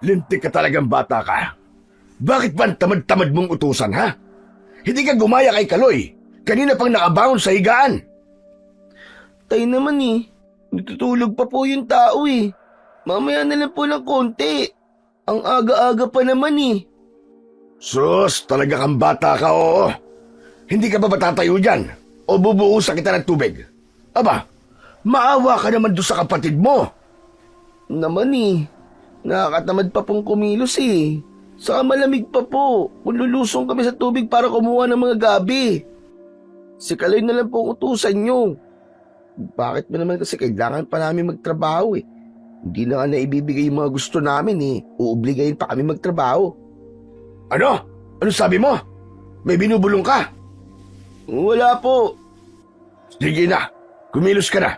Lintik ka talagang bata ka. Bakit ba ang tamad-tamad mong utusan, ha? Hindi ka gumaya kay Kaloy. Kanina pang nakabangon sa higaan. Tay naman eh. Natutulog pa po yung tao eh. Mamaya na lang po ng konti. Ang aga-aga pa naman eh. Sus, talaga kang bata ka, oo. Hindi ka ba tatayo dyan? O bubuhusan kita ng tubig? Aba, maawa ka naman doon sa kapatid mo. Naman eh. Nakakatamad pa pong kumilos eh. Saka malamig pa po. Kung lulusong kami sa tubig para kumuha ng mga gabi. Si Kaloy na lang po ang utusan nyo. Bakit ba naman kasi kailangan pa namin magtrabaho eh? Hindi na nga naibibigay yung mga gusto namin eh. Uubligayin pa kami magtrabaho. Ano? Ano sabi mo? May binubulong ka? Wala po. Sige na, kumilos ka na.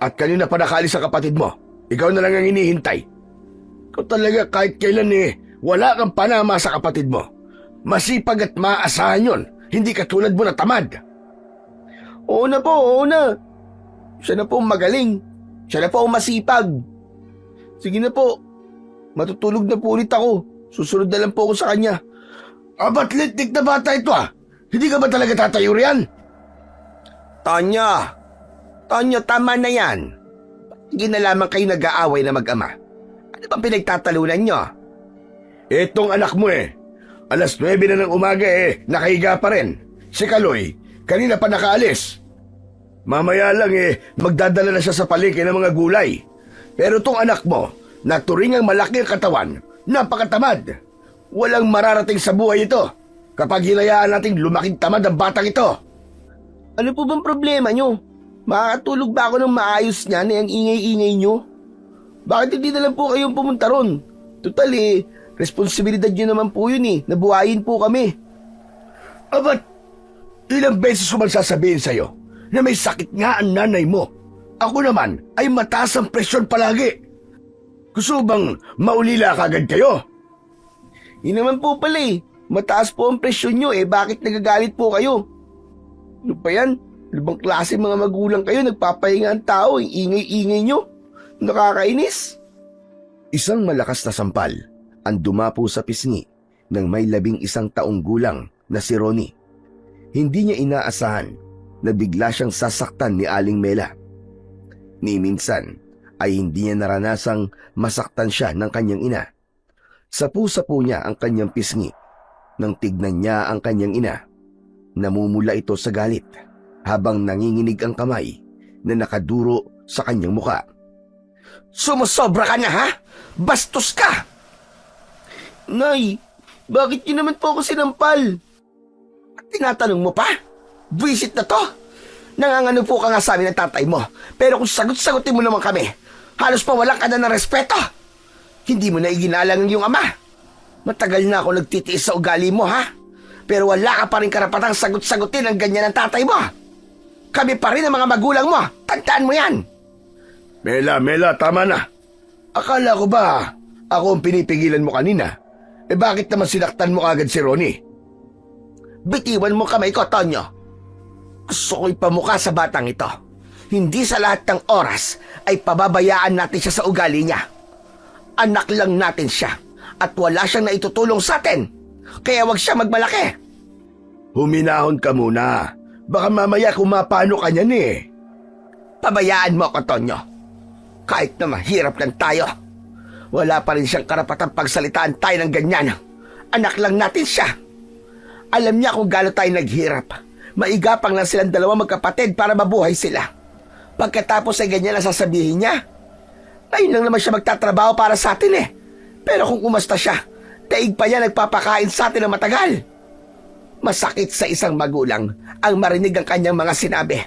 At kanina pa nakaalis sa kapatid mo. Ikaw na lang ang hinihintay. Ikaw talaga kahit kailan wala kang panama sa kapatid mo. Masipag at maaasahan yon. Hindi katulad mo na tamad. Oo na po, oo na. Siya na po ang magaling. Siya na po ang masipag. Sige na po. Matutulog na po ulit ako. Susunod na lang po ako sa kanya. Abat litik na bata ito ah. Hindi ka ba talaga tatayo riyan? Tanya, tama na yan. Hindi na lamang kayo nag-aaway na mag-ama. Ano bang pinagtatalunan nyo? Etong anak mo Alas 9 na ng umaga nakahiga pa rin. Si Kaloy, kanina pa nakaalis. Mamaya lang magdadala na siya sa palengke ng mga gulay. Pero tong anak mo, naturingang malaki ang katawan, napakatamad. Walang mararating sa buhay ito kapag hinayaan nating lumaking tamad ang batang ito. Ano po bang problema nyo? Makakatulog ba ako ng maayos niyan ang ingay-ingay nyo? Bakit hindi na lang po kayong pumunta ron? Total responsibilidad nyo naman po yun nabuhayin po kami. Abat, ilang beses ko man sasabihin sa'yo na may sakit nga ang nanay mo. Ako naman ay mataas ang presyon palagi. Gusto bang maulila kagad kayo? Yun naman po pala mataas po ang presyon nyo bakit nagagalit po kayo? Ano pa yan? Ano bang klase mga magulang kayo? Nagpapahinga ang tao, ingay-ingay nyo. Nakakainis. Isang malakas na sampal ang dumapo sa pisngi ng may 11 taong gulang na si Ronnie. Hindi niya inaasahan na bigla siyang sasaktan ni Aling Mela. Ni minsan ay hindi niya naranasang masaktan siya ng kanyang ina. Sapu-sapu niya ang kanyang pisngi. Nang tignan niya ang kanyang ina, namumula ito sa galit habang nanginginig ang kamay na nakaduro sa kanyang muka. Sumusobra ka na ha? Bastos ka! Nay, bakit niyo naman po ako sinampal? At tinatanong mo pa? Buwisit na to? Nangangano po ka nga sa amin ng tatay mo. Pero kung sagot-sagutin mo naman kami, halos pa walang ka na ng respeto. Hindi mo na iginalang ang iyong ama. Matagal na ako nagtitiis sa ugali mo ha? Pero wala ka pa rin karapatang sagot-sagutin ang ganyan ng tatay mo. Kami pa rin ang mga magulang mo. Tandaan mo yan. Mela, tama na. Akala ko ba ako ang pinipigilan mo kanina? Bakit naman sinaktan mo agad si Ronnie? Bitiwan mo kamay ko, Tonyo. Gusto ko ipamukha sa batang ito. Hindi sa lahat ng oras ay pababayaan natin siya sa ugali niya. Anak lang natin siya at wala siyang naitutulong sa atin. Kaya wag siya magmalaki. Huminahon ka muna. Baka mamaya kumapano ka niyan Pabayaan mo ako, Tonyo. Kahit na mahirap lang tayo, wala pa rin siyang karapatang pagsalitaan tayo ng ganyan. Anak lang natin siya. Alam niya kung gaano tayo naghirap. Maigapang lang silang dalawa magkapatid para mabuhay sila. Pagkatapos ay ganyan ang sasabihin niya. Ayun lang naman siya magtatrabaho para sa atin Pero kung umasta siya, daig pa niya nagpapakain sa atin ng matagal. Masakit sa isang magulang ang marinig ang kanyang mga sinabi.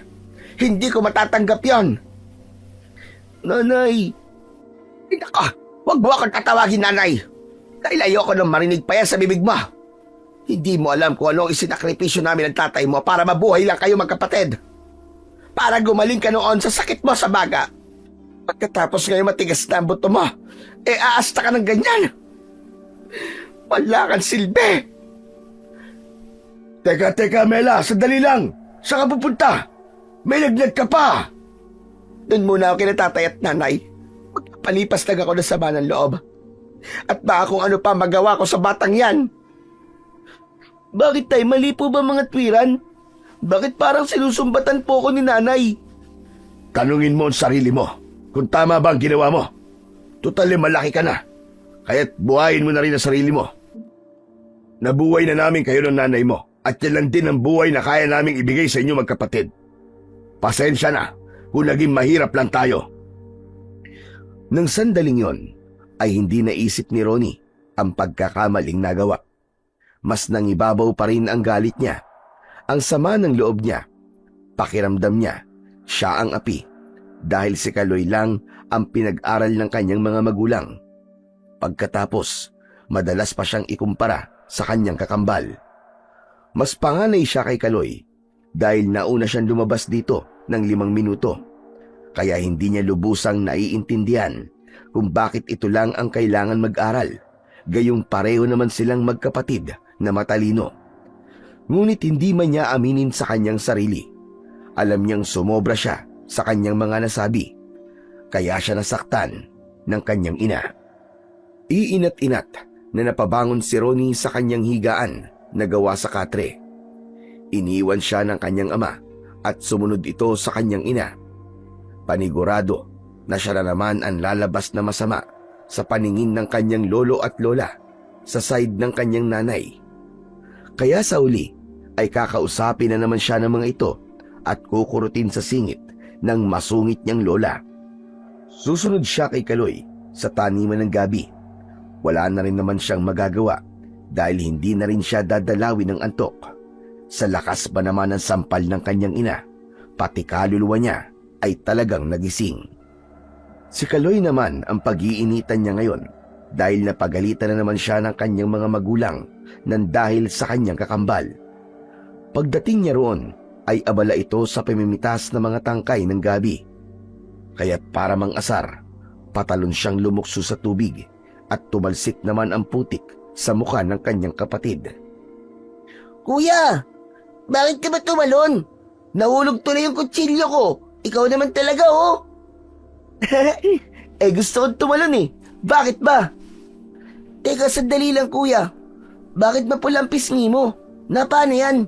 Hindi ko matatanggap yon. Nanay! Nako, wag mo akong tatawagin nanay. Dahil ayoko nang marinig pa yan sa bibig mo. Hindi mo alam kung ano ang isinakripisyo namin ng tatay mo para mabuhay lang kayo magkapatid. Para gumaling ka noon sa sakit mo sa baga. Pagkatapos ngayon matigas na ang buto mo, aasta ka ng ganyan. Wala kang silbi. Teka, Mela, sandali lang. Saan ka pupunta? May lagnat ka pa. Doon muna ako kina tatay at nanay. Magpapalipas lang ako ng sama ng loob. At baka kung ano pa magawa ko sa batang yan. Bakit tay, mali po ba mga twiran? Bakit parang sinusumbatan po ko ni nanay? Tanungin mo ang sarili mo kung tama ba ang ginawa mo. Totally malaki ka na. Kaya't buhayin mo na rin ang sarili mo. Nabuhay na namin kayo ng nanay mo at yan lang din ang buhay na kaya naming ibigay sa inyo magkapatid. Pasensya na kung naging mahirap lang tayo. Nang sandaling yon, ay hindi naisip ni Ronnie ang pagkakamaling nagawa. Mas nangibabaw pa rin ang galit niya. Ang sama ng loob niya. Pakiramdam niya, siya ang api dahil si Kaloy lang ang pinag-aral ng kanyang mga magulang. Pagkatapos, madalas pa siyang ikumpara sa kanyang kakambal. Mas panganay siya kay Kaloy dahil nauna siyang lumabas dito ng 5 minuto. Kaya hindi niya lubusang naiintindihan kung bakit ito lang ang kailangan mag-aral, gayong pareho naman silang magkapatid na matalino. Ngunit hindi man niya aminin sa kanyang sarili. Alam niyang sumobra siya sa kanyang mga nasabi, kaya siya nasaktan ng kanyang ina. Iinat-inat na napabangon si Ronnie sa kanyang higaan na gawa sa katre. Iniwan siya ng kanyang ama at sumunod ito sa kanyang ina. Panigurado na siya na naman ang lalabas na masama sa paningin ng kanyang lolo at lola sa side ng kanyang nanay. Kaya sa uli ay kakausapin na naman siya ng mga ito at kukurutin sa singit ng masungit niyang lola. Susunod siya kay Kaloy sa taniman ng gabi. Wala na rin naman siyang magagawa dahil hindi na rin siya dadalawin ng antok. Sa lakas ba naman ng sampal ng kanyang ina, pati kaluluwa niya ay talagang nagising. Si Kaloy naman ang pag-iinitan niya ngayon dahil napagalitan na naman siya ng kanyang mga magulang nang dahil sa kanyang kakambal. Pagdating niya roon ay abala ito sa pamimitas ng mga tangkay ng gabi. Kaya't para mang asar, patalon siyang lumukso sa tubig at tumalsik naman ang putik sa mukha ng kanyang kapatid. Kuya, bakit ka ba tumalon? Nahulog tuloy yung kutsilyo ko. Ikaw naman talaga, oh. Gusto ko tumalon eh. Bakit ba? Teka, sandali lang kuya. Bakit mapula ang pisngi mo? Paano yan?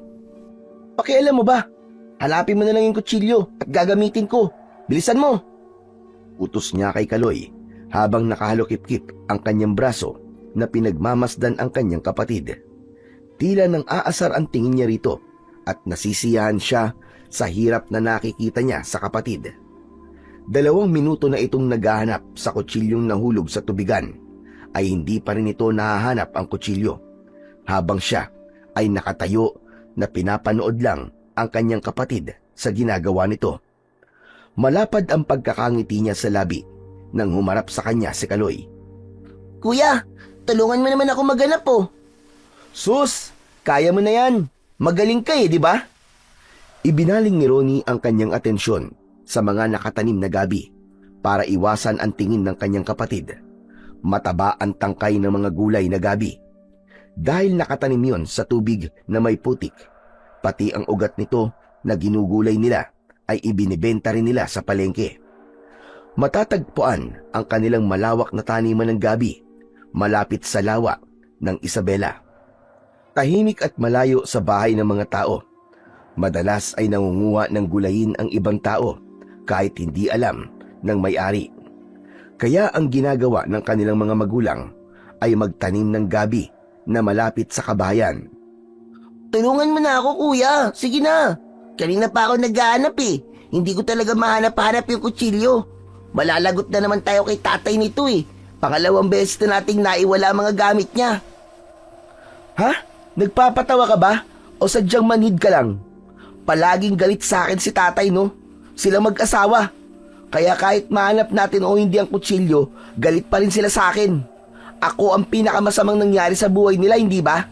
Pakialam mo ba? Hanapin mo na lang yung kutsilyo at gagamitin ko. Bilisan mo. Utos niya kay Kaloy habang nakahalokip-kip ang kanyang braso na pinagmamasdan ang kanyang kapatid. Tila nang aasar ang tingin niya rito at nasisiyahan siya sa hirap na nakikita niya sa kapatid. 2 minuto na itong naghahanap sa kutsilyong nahulog sa tubigan ay hindi pa rin ito nahahanap ang kutsilyo habang siya ay nakatayo na pinapanood lang ang kanyang kapatid sa ginagawa nito. Malapad ang pagkakangiti niya sa labi nang humarap sa kanya si Kaloy. Kuya, tulungan mo naman ako maghanap oh. Sus, kaya mo na yan. Magaling ka eh, di ba? Ibinaling ni Ronnie ang kanyang atensyon sa mga nakatanim na gabi para iwasan ang tingin ng kanyang kapatid. Mataba ang tangkay ng mga gulay na gabi. Dahil nakatanim yon sa tubig na may putik, pati ang ugat nito na ginugulay nila ay ibinibenta rin nila sa palengke. Matatagpuan ang kanilang malawak na taniman ng gabi malapit sa lawa ng Isabela. Tahimik at malayo sa bahay ng mga tao. Madalas ay nangunguha ng gulayin ang ibang tao kahit hindi alam ng may-ari. Kaya ang ginagawa ng kanilang mga magulang ay magtanim ng gabi na malapit sa kabahayan. Tulungan mo na ako kuya, sige na. Kanina pa ako naghahanap eh. Hindi ko talaga mahanap-hanap yung kutsilyo. Malalagot na naman tayo kay tatay nito eh. Pangalawang beses na nating naiwala mga gamit niya. Ha? Nagpapatawa ka ba? O sadyang manhid ka lang? Palaging galit sa akin si tatay, no? Sila mag-asawa. Kaya kahit mahanap natin o hindi ang kutsilyo, galit pa rin sila sa akin. Ako ang pinakamasamang nangyari sa buhay nila, hindi ba?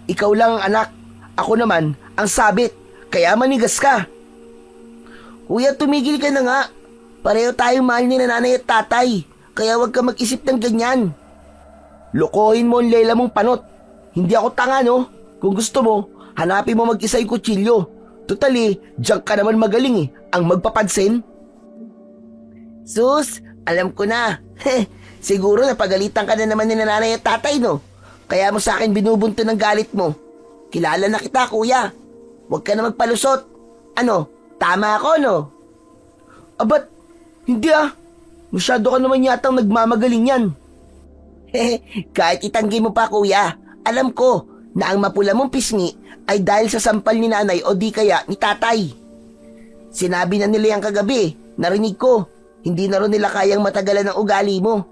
Ikaw lang ang anak. Ako naman, ang sabit. Kaya manigas ka. Kuya, tumigil ka na nga. Pareho tayong mahal ni nanay at tatay. Kaya huwag ka mag-isip ng ganyan. Lokohin mo ang lela mong panot. Hindi ako tanga, no? Kung gusto mo, hanapin mo mag-isa yung kutsilyo. Totally, diyan ka naman magaling ang magpapansin. Sus, alam ko na. Siguro napagalitan ka na naman ni nanay at tatay, no? Kaya mo sa akin binubunto ng galit mo. Kilala na kita, kuya. Huwag ka na magpalusot. Ano, tama ako, no? Abat, hindi Masyado ka naman yatang nagmamagaling yan. Kahit itanggi mo pa, kuya, alam ko na ang mapula mong pisngi ay dahil sa sampal ni nanay o di kaya ni tatay. Sinabi na nila yan kagabi, narinig ko. Hindi na rin nila kayang matagalan ng ugali mo.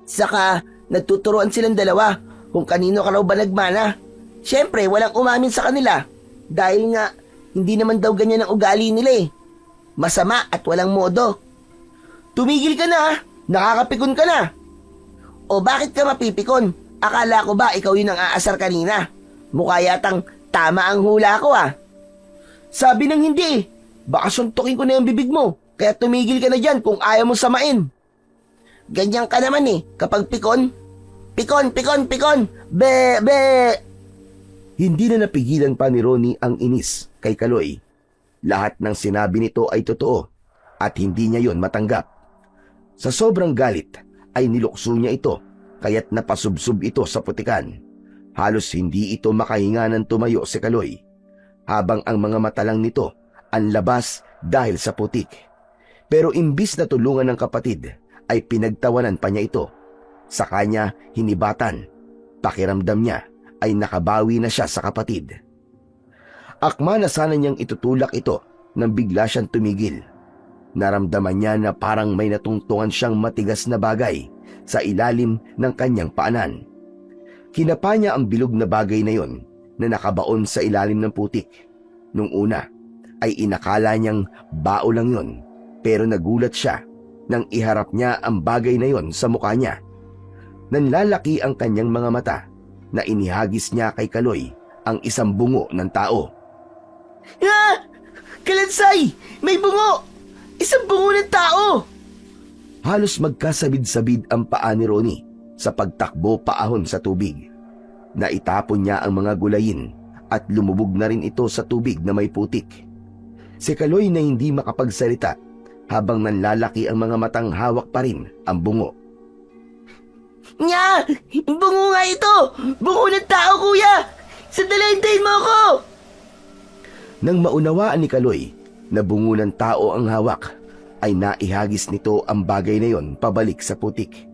Saka, nagtuturoan silang dalawa kung kanino ka raw ba nagmana. Siyempre, walang umamin sa kanila. Dahil nga, hindi naman daw ganyan ang ugali nila eh. Masama at walang modo. Tumigil ka na, nakakapikon ka na. O bakit ka mapipikon? Akala ko ba ikaw yun ang aasar kanina? Mukha yatang tama ang hula ko Sabi ng hindi Baka suntukin ko na yung bibig mo. Kaya tumigil ka na dyan kung ayaw mo samain. Ganyan ka naman kapag pikon. Pikon, pikon, pikon. Be, be. Hindi na napigilan pa ni Ronnie ang inis kay Kaloy. Lahat ng sinabi nito ay totoo at hindi niya yon matanggap. Sa sobrang galit ay nilukso niya ito kaya't napasubsob ito sa putikan. Halos hindi ito makahinga ng tumayo si Kaloy habang ang mga mata lang nito ang labas dahil sa putik. Pero imbis na tulungan ng kapatid ay pinagtawanan pa niya ito. Sa kanya hinibatan. Pakiramdam niya ay nakabawi na siya sa kapatid. Akma na sana niyang itutulak ito nang bigla siyang tumigil. Naramdaman niya na parang may natungtungan siyang matigas na bagay sa ilalim ng kanyang paanan. Kinapa niya ang bilog na bagay na yon na nakabaon sa ilalim ng putik. Nung una ay inakala niyang bao lang yon, pero nagulat siya nang iharap niya ang bagay na yon sa mukha niya. Nanlalaki ang kanyang mga mata na inihagis niya kay Kaloy ang isang bungo ng tao. Kalansay! May bungo! Isang bungo ng tao! Halos magkasabid-sabid ang paa ni Ronnie sa pagtakbo paahon sa tubig. Naitapon niya ang mga gulayin at lumubog na rin ito sa tubig na may putik. Si Kaloy na hindi makapagsalita habang nanlalaki ang mga matang hawak pa rin ang bungo. Nya! Bungo nga ito! Bungo ng tao, kuya! Sandali, hintayin mo ako! Nang maunawaan ni Kaloy na bungo ng tao ang hawak, ay naihagis nito ang bagay na yon pabalik sa putik.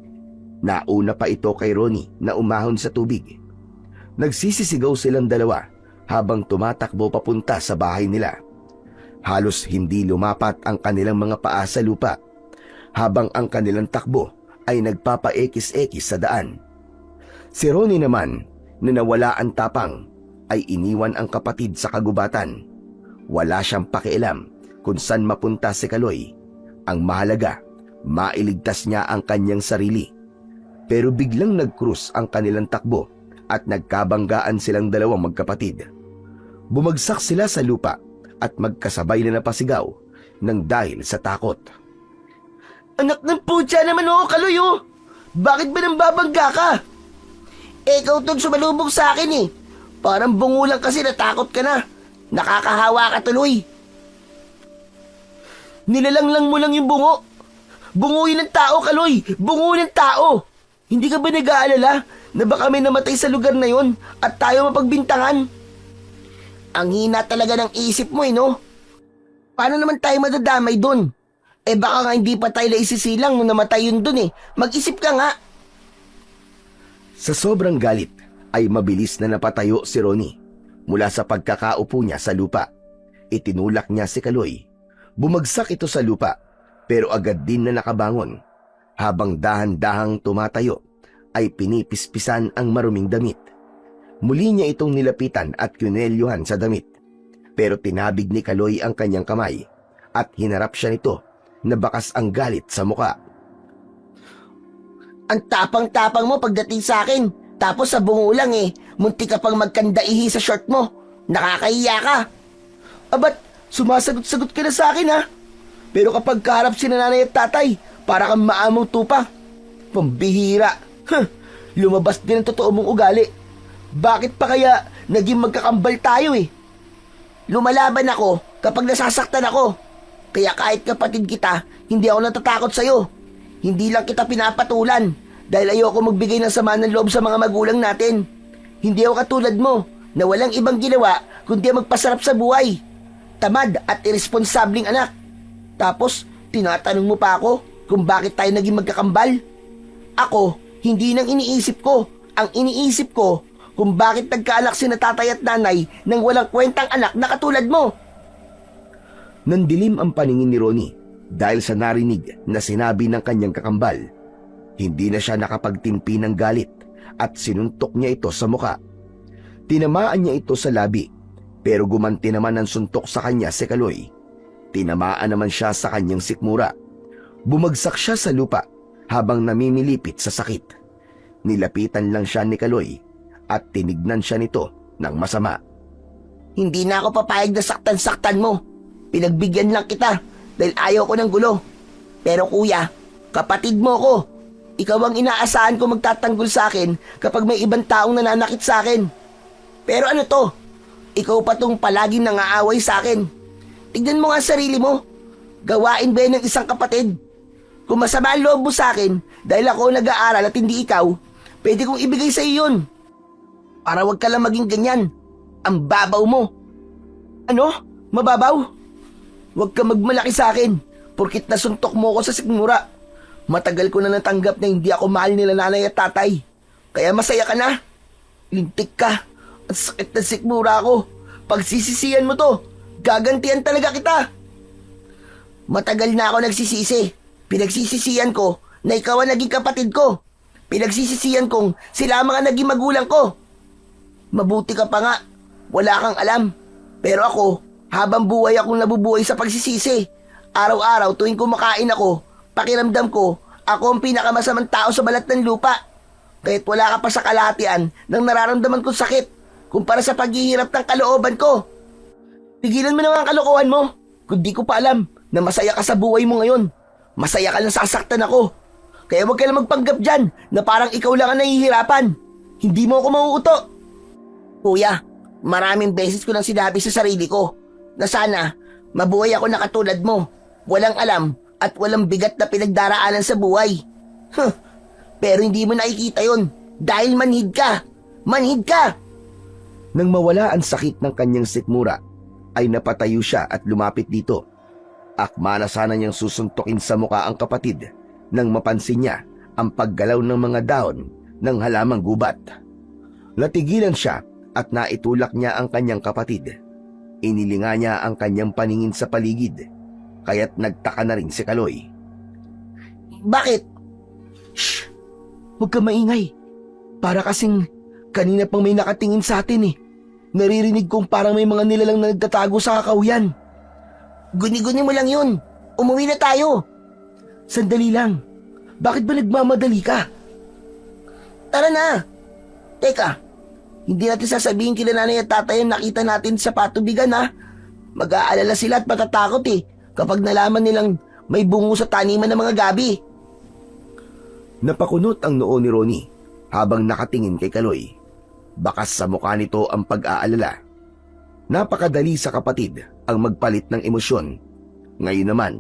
Nauna pa ito kay Ronnie na umahon sa tubig. Nagsisisigaw silang dalawa habang tumatakbo papunta sa bahay nila. Halos hindi lumapat ang kanilang mga paa sa lupa habang ang kanilang takbo ay nagpapaekis-ekis sa daan. Si Ronnie naman, na nawala ang tapang, ay iniwan ang kapatid sa kagubatan. Wala siyang pakialam kung saan mapunta si Kaloy. Ang mahalaga, mailigtas niya ang kanyang sarili. Pero biglang nag-cruise ang kanilang takbo at nagkabanggaan silang dalawang magkapatid. Bumagsak sila sa lupa at magkasabay na napasigaw ng dahil sa takot. Anak ng putya naman Kaloy Bakit ba nang babangga ka? Ikaw tong sumalubog sa akin Parang bungo lang kasi natakot ka na. Nakakahawa ka tuloy. Nilalanglang mo lang yung bungo. Bungo yun ng tao, Kaloy. Bungo ng tao. Hindi ka ba nag-aalala na baka may namatay sa lugar na yon at tayo mapagbintangan? Ang hina talaga ng isip mo no? Paano naman tayo madadamay dun? Baka nga hindi pa tayo naisisilang nung namatay yun dun Mag-isip ka nga. Sa sobrang galit ay mabilis na napatayo si Ronnie mula sa pagkakaupo niya sa lupa. Itinulak niya si Kaloy. Bumagsak ito sa lupa pero agad din na nakabangon. Habang dahan-dahang tumatayo ay pinipispisan ang maruming damit. Muli niya itong nilapitan at kinelyuhan sa damit. Pero tinabig ni Kaloy ang kanyang kamay at hinarap siya nito na bakas ang galit sa muka. Ang tapang-tapang mo pagdating sa akin. Tapos sa bungo lang munti ka pang magkandaihi sa short mo. Nakakahiya ka. Abat, sumasagot-sagot ka na sa akin Pero kapag kaharap si nanay at tatay, para kang maamong tupa. Pambihira. Lumabas din ang totoo mong ugali. Bakit pa kaya naging magkakambal tayo Lumalaban ako kapag nasasaktan ako. Kaya kahit kapatid kita, hindi ako natatakot sa'yo. Hindi lang kita pinapatulan. dahil ayoko magbigay ng sama ng loob sa mga magulang natin. Hindi ako katulad mo na walang ibang ginawa kundi magpasarap sa buhay. Tamad at irresponsabling anak. Tapos, tinatanong mo pa ako kung bakit tayo naging magkakambal? Ako, hindi nang iniisip ko. Ang iniisip ko kung bakit nagkaanak si tatay at nanay ng walang kwentang anak na katulad mo. Nandilim ang paningin ni Ronnie dahil sa narinig na sinabi ng kanyang kakambal. Hindi na siya nakapagtimpi ng galit at sinuntok niya ito sa muka. Tinamaan niya ito sa labi, pero gumanti naman ng suntok sa kanya si Kaloy. Tinamaan naman siya sa kanyang sikmura. Bumagsak siya sa lupa habang namimilipit sa sakit. Nilapitan lang siya ni Kaloy at tinignan siya nito ng masama. Hindi na ako papayag na saktan-saktan mo. Pinagbigyan lang kita dahil ayaw ko ng gulo. Pero kuya, kapatid mo ko. Ikaw ang inaasahan ko magtatanggol sa akin kapag may ibang taong nananakit sa akin. Pero ano to? Ikaw pa tong palaging nangaaway sa akin. Tignan mo nga sarili mo. Gawain ba yan ng isang kapatid? Kung masama ang loob mo sa akin dahil ako nag-aaral at hindi ikaw, pwede kong ibigay sa iyo yun. Para wag ka lang maging ganyan. Ang babaw mo. Ano? Mababaw? Huwag ka magmalaki sa akin porkit nasuntok mo ko sa sikmura. Matagal ko na natanggap na hindi ako mahal nila nanay at tatay. Kaya masaya ka na. Lintik ka. Ang sakit na sikmura ko. Pagsisisihan mo to, gagantihan talaga kita. Matagal na ako nagsisisi. Pinagsisisihan ko na ikaw ang naging kapatid ko. Pinagsisisihan kong sila ang mga naging magulang ko. Mabuti ka pa nga. Wala kang alam. Pero ako, habang buhay akong nabubuhay sa pagsisisi. Araw-araw tuwing kumakain ako, pakiramdam ko, ako ang pinakamasamang tao sa balat ng lupa. Kahit wala ka pa sa kalahatian ng nararamdaman kong sakit kumpara sa paghihirap ng kalooban ko. Tigilan mo naman ang kalokohan mo. Kung di ko pa alam na masaya ka sa buhay mo ngayon. Masaya ka lang sasaktan ako. Kaya huwag ka lang magpanggap dyan na parang ikaw lang ang nahihirapan. Hindi mo ako mauuto. Kuya, maraming beses ko nang sinabi sa sarili ko na sana mabuhay ako na katulad mo. Walang alam at walang bigat na pinagdaraanan sa buhay. Pero hindi mo nakikita yon dahil manhid ka. Manhid ka! Nang mawala ang sakit ng kanyang sikmura, ay napatayo siya at lumapit dito. Akma na sana niyang susuntukin sa muka ang kapatid nang mapansin niya ang paggalaw ng mga dahon ng halamang gubat. Natigilan siya at naitulak niya ang kanyang kapatid. Inilinga niya ang kanyang paningin sa paligid, kaya't nagtaka na rin si Kaloy. Bakit? Shh! Huwag ka maingay. Para kasing kanina pang may nakatingin sa atin eh. Naririnig kong parang may mga nilalang na nagtatago sa kakawyan. Guni-guni mo lang yun. Umuwi na tayo. Sandali lang. Bakit ba nagmamadali ka? Tara na. Teka, hindi natin sasabihin kila nanay at tatay ang nakita natin sa patubigan ha. Mag-aalala sila at matatakot eh kapag nalaman nilang may bungo sa taniman ng mga gabi. Napakunot ang noo ni Ronnie habang nakatingin kay Kaloy. Bakas sa mukha nito ang pag-aalala. Napakadali sa kapatid ang magpalit ng emosyon. Ngayon naman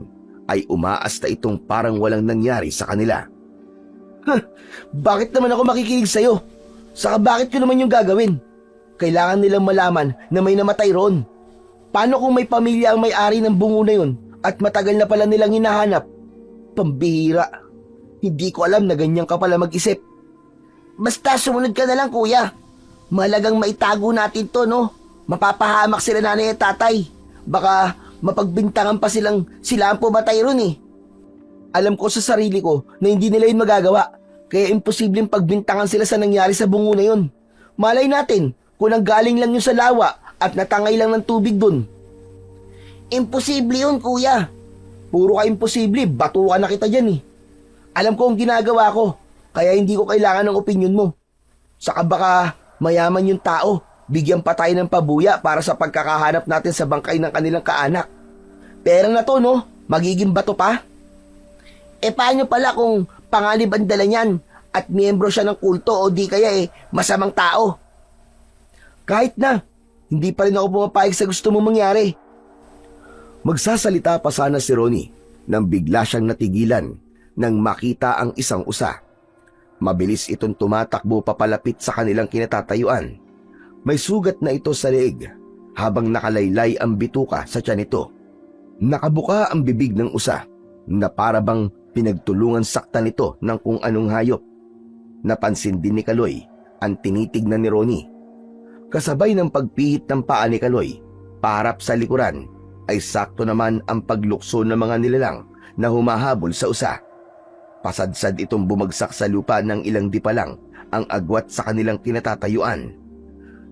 ay umaasta itong parang walang nangyari sa kanila. Bakit naman ako makikinig sa'yo? Saka bakit ko naman yung gagawin? Kailangan nilang malaman na may namatay ron. Paano kung may pamilya ang may-ari ng bungo na yun at matagal na pala nilang hinahanap? Pambihira. Hindi ko alam na ganyan ka pala mag-isip. Basta sumunod ka na lang kuya. Malagang maitago natin to no? Mapapahamak sila nanay at tatay. Baka mapagbintangan pa silang sila ang pumatay ron eh. Alam ko sa sarili ko na hindi nila yun magagawa. Kaya imposibleng pagbintangan sila sa nangyari sa bungo na yun. Malay natin kung nanggaling lang yun sa lawa at natangay lang ng tubig dun. Imposible yun kuya. Puro ka imposible, batukan na kita dyan eh. Alam ko ang ginagawa ko, kaya hindi ko kailangan ng opinyon mo. Saka baka mayaman yung tao, bigyan pa tayo ng pabuya para sa pagkakahanap natin sa bangkay ng kanilang kaanak. Pera na to no, magiging bato pa. E paano pala kung panganib ang dala niyan at miyembro siya ng kulto o di kaya masamang tao? Kahit na, hindi pa rin ako pumapayag sa gusto mong mangyari. Magsasalita pa sana si Ronnie nang bigla siyang natigilan nang makita ang isang usa. Mabilis itong tumatakbo papalapit sa kanilang kinatatayuan. May sugat na ito sa leeg habang nakalaylay ang bituka sa tiyan nito. Nakabuka ang bibig ng usa na para bang pinagtulungan saktan nito ng kung anong hayop. Napansin din ni Kaloy ang tinitignan ni Ronnie. Kasabay ng pagpihit ng paa ni Kaloy, paharap sa likuran, ay sakto naman ang paglukso ng mga nilalang na humahabol sa usa. Pasadsad itong bumagsak sa lupa ng ilang di pa lang ang agwat sa kanilang kinatatayuan.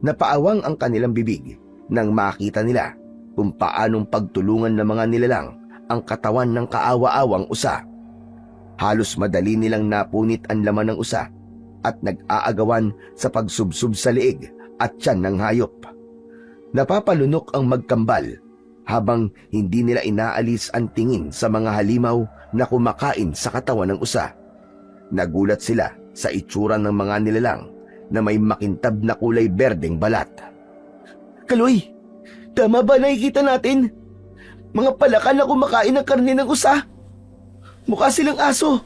Napaawang ang kanilang bibig nang makita nila kung paanong pagtulungan ng mga nilalang ang katawan ng kaawa-awang usa. Halos madali nilang napunit ang laman ng usa at nag-aagawan sa pagsubsub sa leeg at tiyan ng hayop. Napapalunok ang magkambal habang hindi nila inaalis ang tingin sa mga halimaw na kumakain sa katawan ng usa. Nagulat sila sa itsura ng mga nilalang na may makintab na kulay berdeng balat. Kaloy, tama ba nakikita natin? Mga palaka na kumakain ng karne ng usa. Mukha silang aso,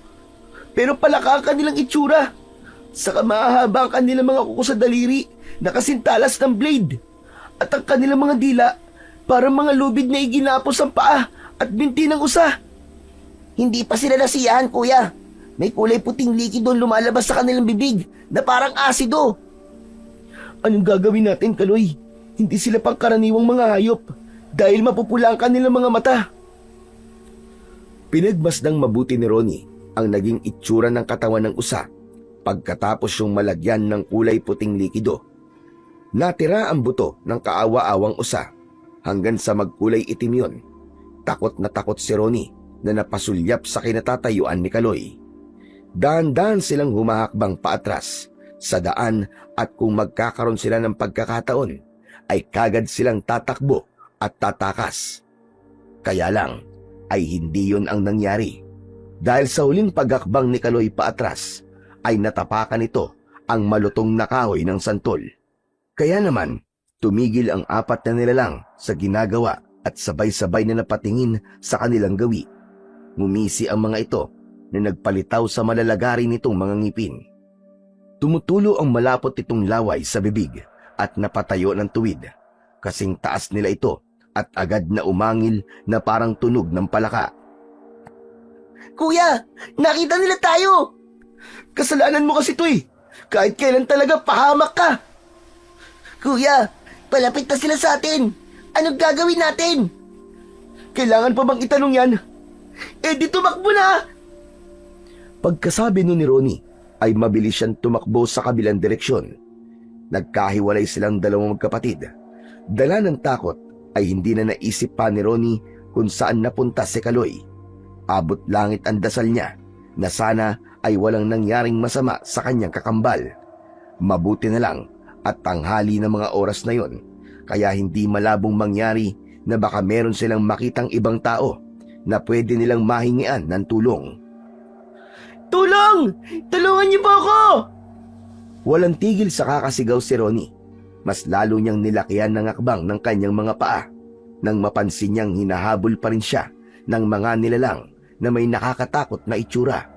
pero palaka ang kanilang itsura. Saka mahahaba ang kanilang mga kuko sa daliri na kasintalas ng blade. At ang kanilang mga dila, parang mga lubid na iginapos ang paa at binti ng usa. Hindi pa sila nasiyahan, kuya. May kulay puting likido lumalabas sa kanilang bibig na parang asido. Anong gagawin natin, Kaloy? Hindi sila pangkaraniwang mga hayop dahil mapupula ang kanilang mga mata. Pinagmasdang mabuti ni Ronnie ang naging itsura ng katawan ng usa pagkatapos yung malagyan ng kulay puting likido. Natira ang buto ng kaawa-awang usa hanggang sa magkulay itim yun. Takot na takot si Ronnie na napasulyap sa kinatatayuan ni Kaloy. Dahan-dahan silang humahakbang paatras sa daan at kung magkakaroon sila ng pagkakataon ay kagad silang tatakbo at tatakas. Kaya lang ay hindi yun ang nangyari. Dahil sa huling paghakbang ni Kaloy paatras ay natapakan nito ang malutong na kahoy ng santol. Kaya naman tumigil ang apat na nilalang sa ginagawa at sabay-sabay na napatingin sa kanilang gawi. Ngumisi ang mga ito na nagpalitaw sa malalagari nitong mga ngipin. Tumutulo ang malapot itong laway sa bibig at napatayo ng tuwid. Kasing taas nila ito at agad na umangil na parang tunog ng palaka. Kuya, nakita nila tayo! Kasalanan mo kasi ito eh. Kahit kailan talaga pahamak ka. Kuya, palapit na sila sa atin. Anong gagawin natin? Kailangan pa bang itanong yan? Eh di tumakbo na! Pagkasabi nun ni Ronnie ay mabilis siyang tumakbo sa kabilang direksyon. Nagkahiwalay silang dalawang magkapatid. Dala ng takot ay hindi na naisip pa ni Ronnie kung saan napunta si Kaloy. Abot langit ang dasal niya na sana ay walang nangyaring masama sa kanyang kakambal. Mabuti na lang at tanghali ng mga oras na yon, kaya hindi malabong mangyari na baka meron silang makitang ibang tao na pwede nilang mahingian ng tulong. Tulong! Tulungan niyo po ako! Walang tigil sa kakasigaw si Ronnie. Mas lalo niyang nilakihan ng akbang ng kanyang mga paa nang mapansin niyang hinahabol pa rin siya ng mga nilalang na may nakakatakot na itsura.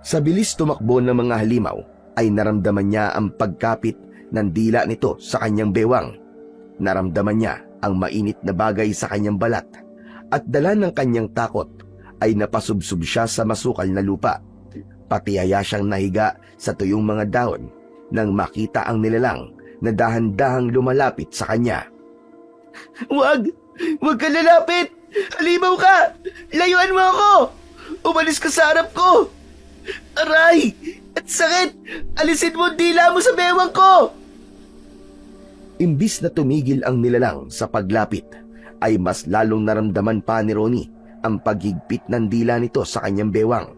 Sa bilis tumakbo ng mga halimaw ay naramdaman niya ang pagkapit ng dila nito sa kanyang bewang. Naramdaman niya ang mainit na bagay sa kanyang balat at dala ng kanyang takot ay napasubsob siya sa masukal na lupa. Patihaya siyang nahiga sa tuyong mga dahon nang makita ang nilalang na dahan-dahang lumalapit sa kanya. Wag! Wag ka lalapit! Halimaw ka! Layuan mo ako! Umalis ka sa harap ko! Aray! At sakit! Alisin mo ang dila mo sa bewang ko! Imbis na tumigil ang nilalang sa paglapit, ay mas lalong naramdaman pa ni Ronnie ang paghigpit ng dila nito sa kanyang bewang.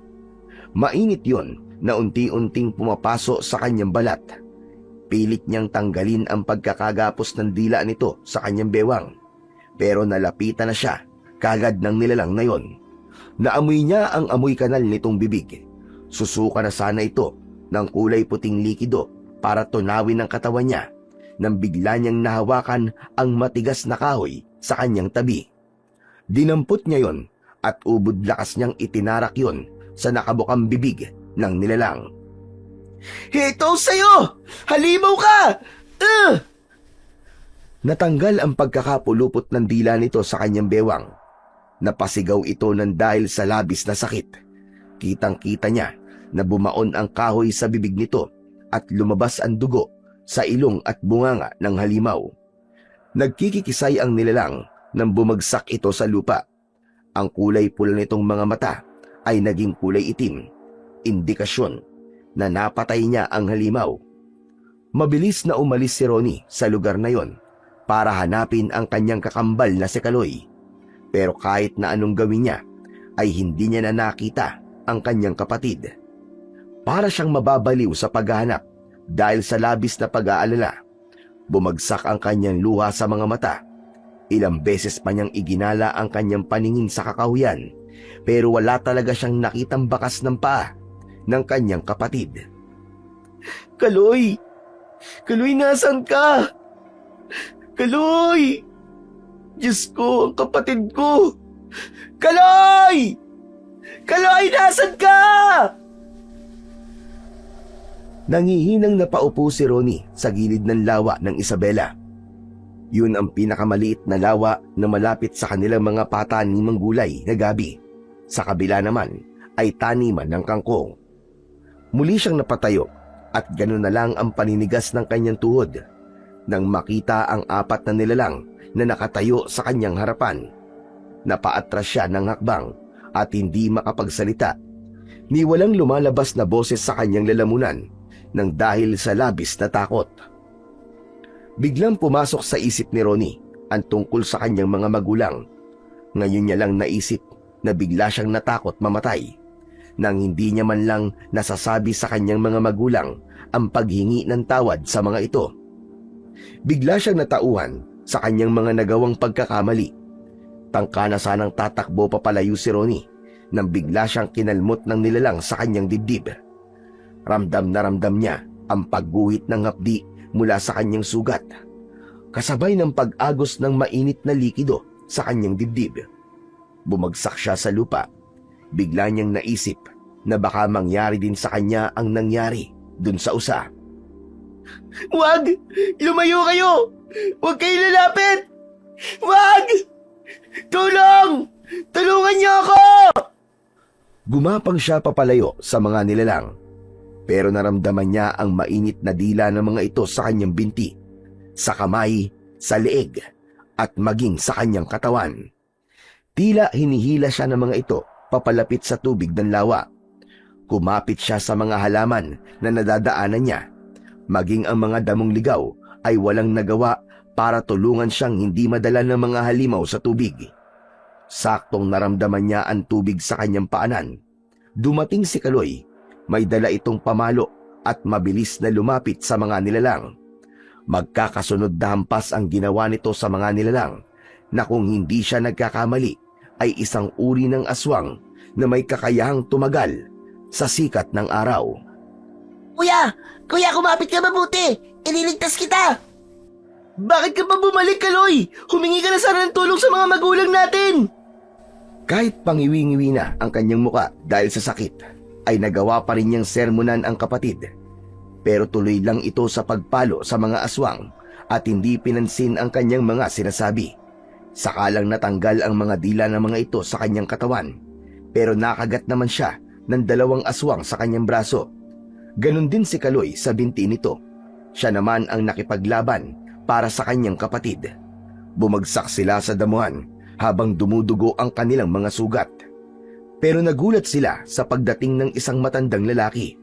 Mainit yon na unti-unting pumapaso sa kanyang balat. Pilit niyang tanggalin ang pagkakagapos ng dila nito sa kanyang bewang. Pero nalapitan na siya kagad ng nilalang na yon. Naamoy niya ang amoy kanal nitong bibig. Susuka na sana ito ng kulay puting likido para tunawin ang katawan niya nang bigla niyang nahawakan ang matigas na kahoy sa kanyang tabi. Dinampot niya yon at ubod lakas niyang itinarak yon sa nakabukang bibig ng nilalang. Ito sa'yo! Halimaw ka! Natanggal ang pagkakapulupot ng dila nito sa kanyang bewang. Napasigaw ito ng dahil sa labis na sakit. Kitang-kita niya na bumaon ang kahoy sa bibig nito at lumabas ang dugo sa ilong at bunganga ng halimaw. Nagkikikisay ang nilalang nang bumagsak ito sa lupa. Ang kulay pula nitong mga mata ay naging kulay itim, indikasyon na napatay niya ang halimaw. Mabilis na umalis si Ronnie sa lugar na yon para hanapin ang kanyang kakambal na si Kaloy. Pero kahit na anong gawin niya, ay hindi niya na nakita ang kanyang kapatid. Para siyang mababaliw sa paghahanap dahil sa labis na pag-aalala. Bumagsak ang kanyang luha sa mga mata. Ilang beses pa niyang iginala ang kanyang paningin sa kakahuyan, pero wala talaga siyang nakitang bakas ng paa ng kanyang kapatid. Kaloy! Kaloy, nasan ka? Kaloy! Diyos ko, ang kapatid ko! Kaloy! Kaloy, nasan ka? Nangihinang napaupo si Ronnie sa gilid ng lawa ng Isabela. Yun ang pinakamaliit na lawa na malapit sa kanilang mga patanimang gulay na gabi. Sa kabila naman ay taniman ng kangkong. Muli siyang napatayo at gano'n na lang ang paninigas ng kanyang tuhod nang makita ang apat na nilalang na nakatayo sa kanyang harapan. Napaatras siya ng hakbang at hindi makapagsalita. Ni walang lumalabas na boses sa kanyang lalamunan nang dahil sa labis na takot. Biglang pumasok sa isip ni Ronnie ang tungkol sa kanyang mga magulang. Ngayon niya lang naisip na bigla siyang natakot mamatay nang hindi niya man lang nasasabi sa kanyang mga magulang ang paghingi ng tawad sa mga ito. Bigla siyang natauhan sa kanyang mga nagawang pagkakamali. Tangka na sanang tatakbo papalayo si Ronnie nang bigla siyang kinalmot ng nilalang sa kanyang dibdib. Ramdam na ramdam niya ang pagguhit ng hapdi mula sa kanyang sugat, kasabay ng pag-agos ng mainit na likido sa kanyang dibdib. Bumagsak siya sa lupa. Bigla niyang naisip na baka mangyari din sa kanya ang nangyari dun sa usa. Wag! Lumayo kayo! Huwag kayo lalapit! Wag! Tulong! Tulungan niyo ako! Gumapang siya papalayo sa mga nilalang, pero naramdaman niya ang mainit na dila ng mga ito sa kanyang binti, sa kamay, sa leeg, at maging sa kanyang katawan. Tila hinihila siya ng mga ito papalapit sa tubig ng lawa. Kumapit siya sa mga halaman na nadadaanan niya. Maging ang mga damong ligaw ay walang nagawa para tulungan siyang hindi madala ng mga halimaw sa tubig. Saktong naramdaman niya ang tubig sa kanyang paanan. Dumating si Kaloy. May dala itong pamalo at mabilis na lumapit sa mga nilalang. Magkakasunod na hampas ang ginawa nito sa mga nilalang na kung hindi siya nagkakamali ay isang uri ng aswang na may kakayahang tumagal sa sikat ng araw. Kuya! Kuya, kumapit ka mabuti! Ililigtas kita! Bakit ka pa bumalik, Kaloy? Humingi ka na sana ng tulong sa mga magulang natin! Kahit pangiwi-ngiwi na ang kanyang muka dahil sa sakit, ay nagawa pa rin niyang sermonan ang kapatid. Pero tuloy lang ito sa pagpalo sa mga aswang at hindi pinansin ang kanyang mga sinasabi. Sakalang natanggal ang mga dila ng mga ito sa kanyang katawan, pero nakagat naman siya ng 2 aswang sa kanyang braso. Ganon din si Kaloy sa binti nito. Siya naman ang nakipaglaban para sa kanyang kapatid. Bumagsak sila sa damuhan habang dumudugo ang kanilang mga sugat. Pero nagulat sila sa pagdating ng isang matandang lalaki.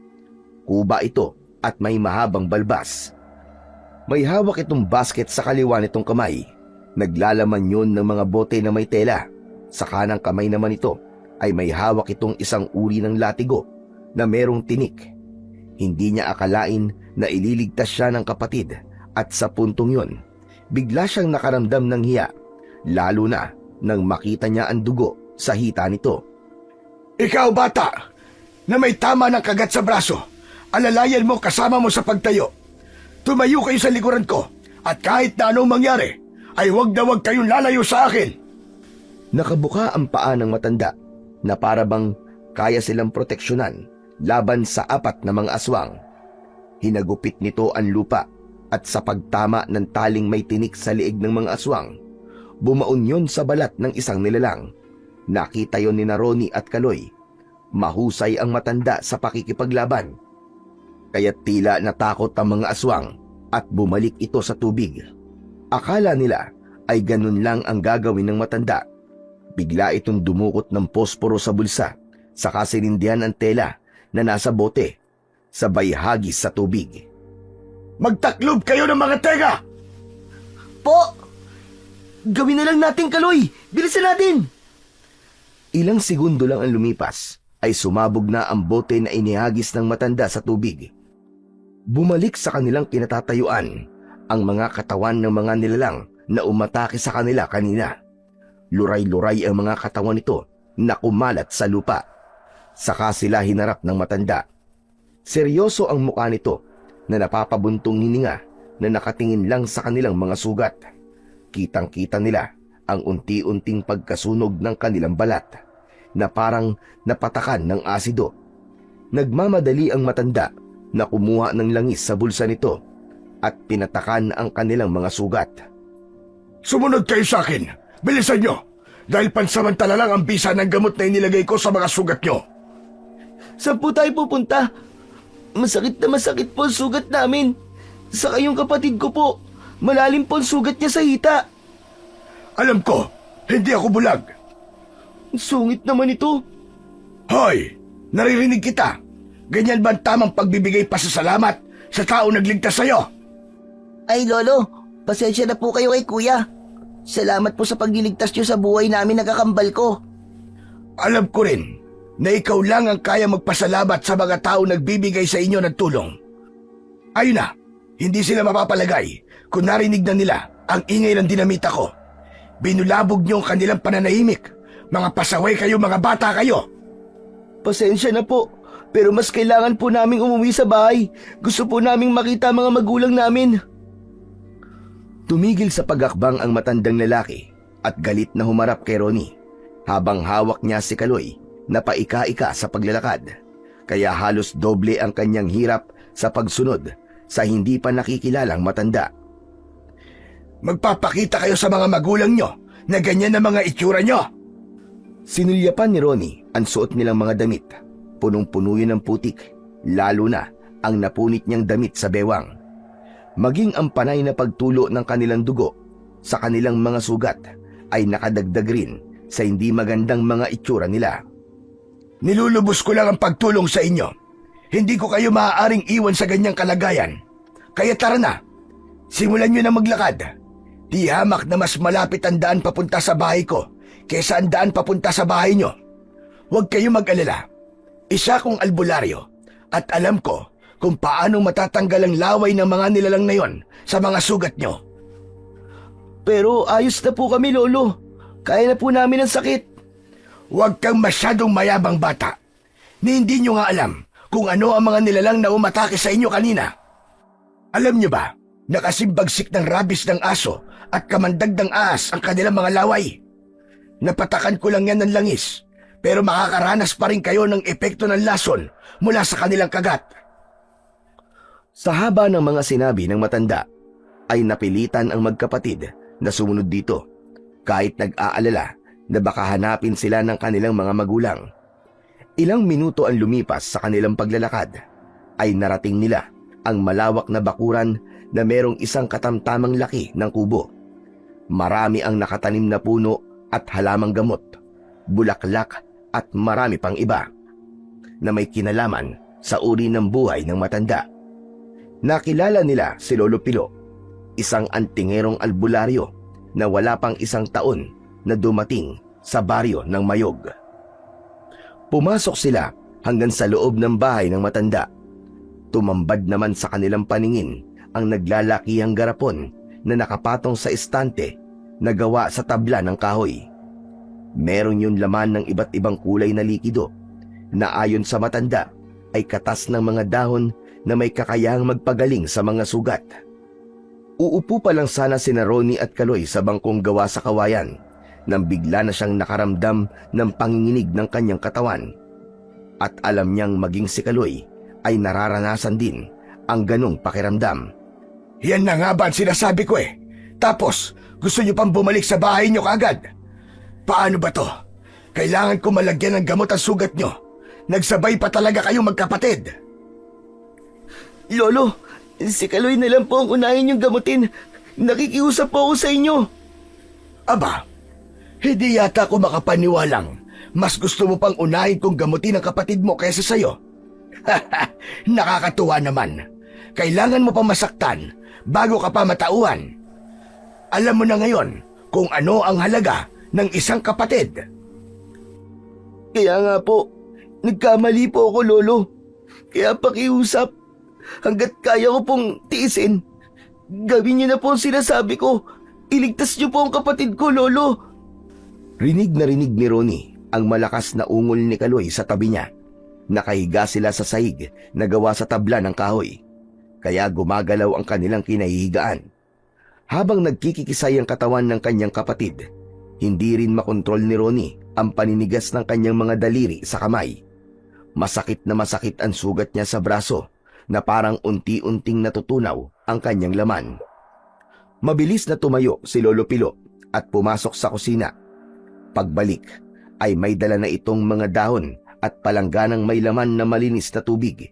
Kuba ito at may mahabang balbas. May hawak itong basket sa kaliwa nitong kamay. Naglalaman yun ng mga bote na may tela. Sa kanang kamay naman ito ay may hawak itong isang uri ng latigo na merong tinik. Hindi niya akalain na ililigtas siya ng kapatid at sa puntong yun, bigla siyang nakaramdam ng hiya, lalo na nang makita niya ang dugo sa hita nito. Ikaw, bata, na may tama ng kagat sa braso, alalayan mo kasama mo sa pagtayo. Tumayo kayo sa likuran ko at kahit na anong mangyari, ay huwag na huwag kayong lalayo sa akin. Nakabuka ang paa ng matanda na para bang kaya silang proteksyonan laban sa 4 na mga aswang. Hinagupit nito ang lupa at sa pagtama ng taling may tinik sa liig ng mga aswang, bumaon yon sa balat ng isang nilalang. Nakita yon ni Ronnie at Kaloy. Mahusay ang matanda sa pakikipaglaban. Kaya't tila natakot ang mga aswang at bumalik ito sa tubig. Akala nila ay ganun lang ang gagawin ng matanda. Bigla itong dumukot ng posporo sa bulsa, saka sinindihan ang tela na nasa bote, sabay hagis sa tubig. Magtaklob kayo ng mga tega! Po! Gawin na lang natin, Kaloy! Bilisan natin! Ilang segundo lang ang lumipas, ay sumabog na ang bote na inihagis ng matanda sa tubig. Bumalik sa kanilang kinatatayuan ang mga katawan ng mga nilalang na umatake sa kanila kanina. Luray-luray ang mga katawan nito na kumalat sa lupa. Saka sila hinarap ng matanda. Seryoso ang mukha nito na napapabuntong hininga na nakatingin lang sa kanilang mga sugat. Kitang-kita nila ang unti-unting pagkasunog ng kanilang balat na parang napatakan ng asido. Nagmamadali ang matanda na kumuha ng langis sa bulsa nito at pinatakan ang kanilang mga sugat. Sumunod kayo sa akin! Bilisan nyo! Dahil pansamantala lang ang bisa ng gamot na inilagay ko sa mga sugat nyo. Saan po tayo pupunta? Masakit na masakit po ang sugat namin. Sa kayong kapatid ko po, malalim po ang sugat niya sa hita. Alam ko, hindi ako bulag. Ang sungit naman ito. Hoy! Naririnig kita! Ganyan ba ang tamang pagbibigay pasasalamat sa tao nagligtas sa'yo? Ay, Lolo, pasensya na po kayo kay Kuya. Salamat po sa pagliligtas niyo sa buhay namin na kakambal ko. Alam ko rin na ikaw lang ang kaya magpasalamat sa mga tao nagbibigay sa inyo ng tulong. Ayun na, hindi sila mapapalagay kung narinig na nila ang ingay ng dinamita ko. Binulabog niyo ang kanilang pananahimik. Mga pasaway kayo, mga bata kayo. Pasensya na po, pero mas kailangan po naming umuwi sa bahay. Gusto po naming makita mga magulang namin. Tumigil sa pagakbang ang matandang lalaki at galit na humarap kay Ronnie habang hawak niya si Kaloy na paika-ika sa paglalakad. Kaya halos doble ang kanyang hirap sa pagsunod sa hindi pa nakikilalang matanda. Magpapakita kayo sa mga magulang nyo na ganyan ang mga itsura nyo. Sinulyapan ni Ronnie ang suot nilang mga damit. Punong-puno yun ng putik, lalo na ang napunit niyang damit sa bewang. Maging ang panay na pagtulo ng kanilang dugo sa kanilang mga sugat ay nakadagdag rin sa hindi magandang mga itsura nila. Nilulubos ko lang ang pagtulong sa inyo. Hindi ko kayo maaaring iwan sa ganyang kalagayan. Kaya tara na, simulan nyo na maglakad. Di hamak na mas malapit ang daan papunta sa bahay ko kaysa ang daan papunta sa bahay nyo. Huwag kayo mag-alala. Isa kong albularyo at alam ko kung paano matatanggal ang laway ng mga nilalang na yon sa mga sugat nyo. Pero ayos na po kami, Lolo. Kaya na po namin ang sakit. Huwag kang masyadong mayabang bata. Ni hindi nyo nga alam kung ano ang mga nilalang na umatake sa inyo kanina. Alam nyo ba, nakasimbagsik ng rabis ng aso at kamandag ng ahas ang kanilang mga laway. Napatakan ko lang yan ng langis, pero makakaranas pa rin kayo ng epekto ng lason mula sa kanilang kagat. Sa haba ng mga sinabi ng matanda, ay napilitan ang magkapatid na sumunod dito, kahit nag-aalala na baka hanapin sila ng kanilang mga magulang. Ilang minuto ang lumipas sa kanilang paglalakad, ay narating nila ang malawak na bakuran na merong isang katamtamang laki ng kubo. Marami ang nakatanim na puno at halamang gamot, bulaklak at marami pang iba na may kinalaman sa uri ng buhay ng matanda. Nakilala nila si Lolo Pilo, isang antingerong albularyo na wala pang isang taon na dumating sa baryo ng Mayog. Pumasok sila hanggang sa loob ng bahay ng matanda. Tumambad naman sa kanilang paningin ang naglalakihang garapon na nakapatong sa estante na gawa sa tabla ng kahoy. Meron yung laman ng iba't ibang kulay na likido na ayon sa matanda ay katas ng mga dahon na may kakayahang magpagaling sa mga sugat. Uupo pa lang sana sina Ronnie at Kaloy sa bangkong gawa sa kawayan nang bigla na siyang nakaramdam ng panginginig ng kanyang katawan. At alam niyang maging si Kaloy ay nararanasan din ang ganong pakiramdam. Yan na nga ba ang sinasabi ko eh. Tapos, gusto niyo pang bumalik sa bahay niyo kaagad. Paano ba to? Kailangan ko malagyan ng gamot ang sugat niyo. Nagsabay pa talaga kayong magkapatid. Lolo, si Kaloy na lang po ang unahin niyong gamutin. Nakikiusap po ako sa inyo. Aba, hindi yata ako makapaniwalang mas gusto mo pang unahin kong gamutin ang kapatid mo kaysa sa'yo. Nakakatuwa naman. Kailangan mo pa masaktan bago ka pa matauhan. Alam mo na ngayon kung ano ang halaga ng isang kapatid. Kaya nga po, nagkamali po ako, Lolo. Kaya pakiusap, hanggat kaya ko pong tiisin, gawin niyo na po ang sinasabi ko. Iligtas niyo po ang kapatid ko, Lolo. Rinig na rinig ni Ronnie ang malakas na ungol ni Kaloy sa tabi niya. Nakahiga sila sa sahig na gawa sa tabla ng kahoy, kaya gumagalaw ang kanilang kinahihigaan. Habang nagkikikisay ang katawan ng kanyang kapatid, hindi rin makontrol ni Ronnie ang paninigas ng kanyang mga daliri sa kamay. Masakit na masakit ang sugat niya sa braso na parang unti-unting natutunaw ang kanyang laman. Mabilis na tumayo si Lolo Pilo at pumasok sa kusina. Pagbalik ay may dala na itong mga dahon at palangganang may laman na malinis na tubig.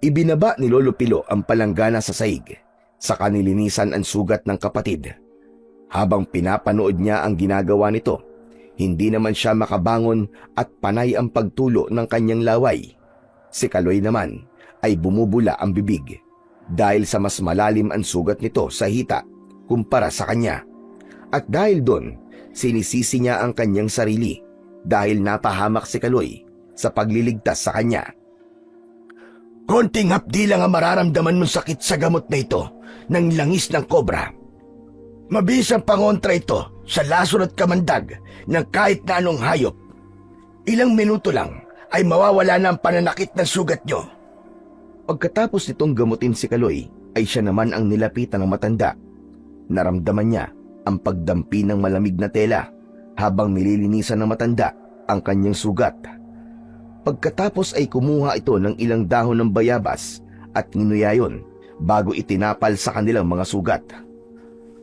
Ibinaba ni Lolo Pilo ang palanggana sa sahig, saka nilinisan ang sugat ng kapatid. Habang pinapanood niya ang ginagawa nito, hindi naman siya makabangon at panay ang pagtulo ng kanyang laway. Si Kaloy naman ay bumubula ang bibig dahil sa mas malalim ang sugat nito sa hita kumpara sa kanya. At dahil doon, sinisisi niya ang kanyang sarili dahil napahamak si Kaloy sa pagliligtas sa kanya. Konting hapdi lang ang mararamdaman mong sakit sa gamot na ito ng langis ng kobra. Mabis ang pangontra ito sa lason at kamandag ng kahit na anong hayop. Ilang minuto lang ay mawawala na ang pananakit ng sugat nyo. Pagkatapos nitong gamutin si Kaloy, ay siya naman ang nilapitan ng matanda. Naramdaman niya ang pagdampi ng malamig na tela habang nililinisan ng matanda ang kanyang sugat. Pagkatapos ay kumuha ito ng ilang dahon ng bayabas at ninuyayon bago itinapal sa kanilang mga sugat.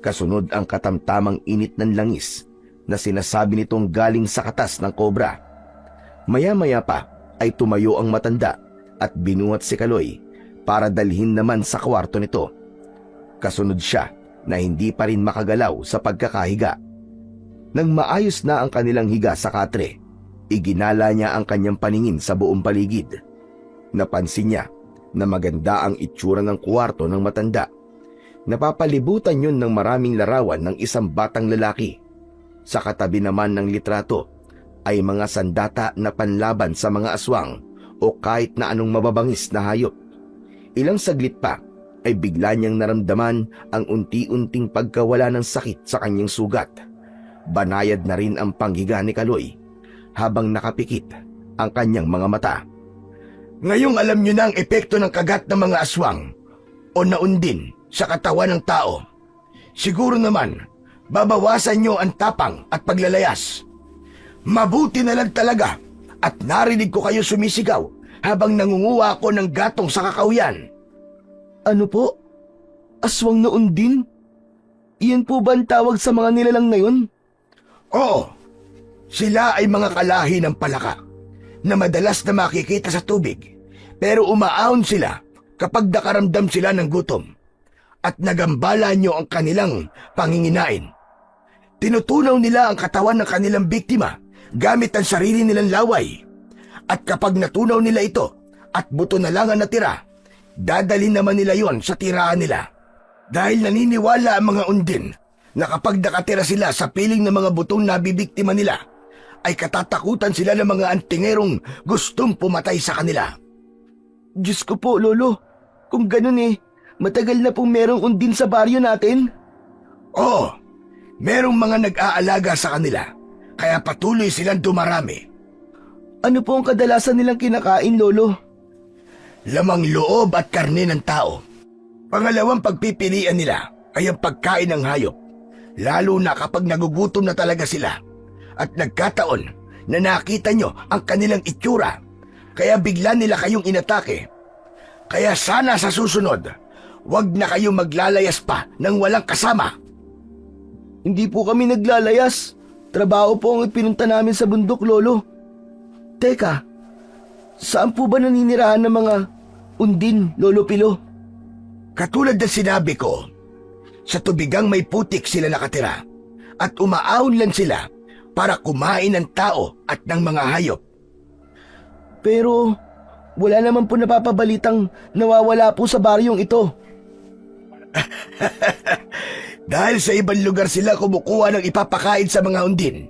Kasunod ang katamtamang init ng langis na sinasabi nitong galing sa katas ng kobra. Maya-maya pa ay tumayo ang matanda at binuhat si Kaloy para dalhin naman sa kwarto nito. Kasunod siya na hindi pa rin makagalaw sa pagkakahiga. Nang maayos na ang kanilang higa sa katre, iginala niya ang kanyang paningin sa buong paligid. Napansin niya na maganda ang itsura ng kwarto ng matanda. Napapalibutan yun ng maraming larawan ng isang batang lalaki. Sa katabi naman ng litrato ay mga sandata na panlaban sa mga aswang o kahit na anong mababangis na hayop. Ilang saglit pa ay bigla niyang naramdaman ang unti-unting pagkawala ng sakit sa kanyang sugat. Banayad na rin ang panghiga ni Kaloy habang nakapikit ang kanyang mga mata. Ngayong alam nyo na ang epekto ng kagat ng mga aswang o naundin sa katawan ng tao. Siguro naman, babawasan nyo ang tapang at paglalayas. Mabuti na lang talaga at narinig ko kayo sumisigaw habang nangunguha ako ng gatong sa kakauyan. Ano po? Aswang na undin? Iyan po ba ang tawag sa mga nilalang na yun? Oo, sila ay mga kalahi ng palaka na madalas na makikita sa tubig, pero umaahon sila kapag nakaramdam sila ng gutom at nagambala nyo ang kanilang panginginain. Tinutunaw nila ang katawan ng kanilang biktima gamit ang sarili nilang laway. At kapag natunaw nila ito at buto na lang ang natira, dadalhin naman nila yon sa tirahan nila. Dahil naniniwala ang mga undin na kapag nakatira sila sa piling ng mga butong nabibiktima nila, ay katatakutan sila ng mga antingerong gustong pumatay sa kanila. Diyos ko po, Lolo. Kung ganun matagal na pong merong undin sa baryo natin. Oo, merong mga nag-aalaga sa kanila, kaya patuloy silang dumarami. Ano po ang kadalasan nilang kinakain, Lolo? Lamang loob at karne ng tao. Pangalawang pagpipilian nila ay ang pagkain ng hayop, lalo na kapag nagugutom na talaga sila at nagkataon na nakita nyo ang kanilang itsura, kaya bigla nila kayong inatake. Kaya sana sa susunod, wag na kayo maglalayas pa ng walang kasama. Hindi po kami naglalayas. Trabaho po ang ipinunta namin sa bundok, Lolo. Teka, saan po ba naninirahan ng mga undin, Lolo Pilo? Katulad ng sinabi ko, sa tubigang may putik sila nakatira at umaahon lang sila para kumain ng tao at ng mga hayop. Pero wala naman po napapabalitang nawawala po sa baryong ito. Dahil sa ibang lugar sila kumukuha ng ipapakain sa mga undin.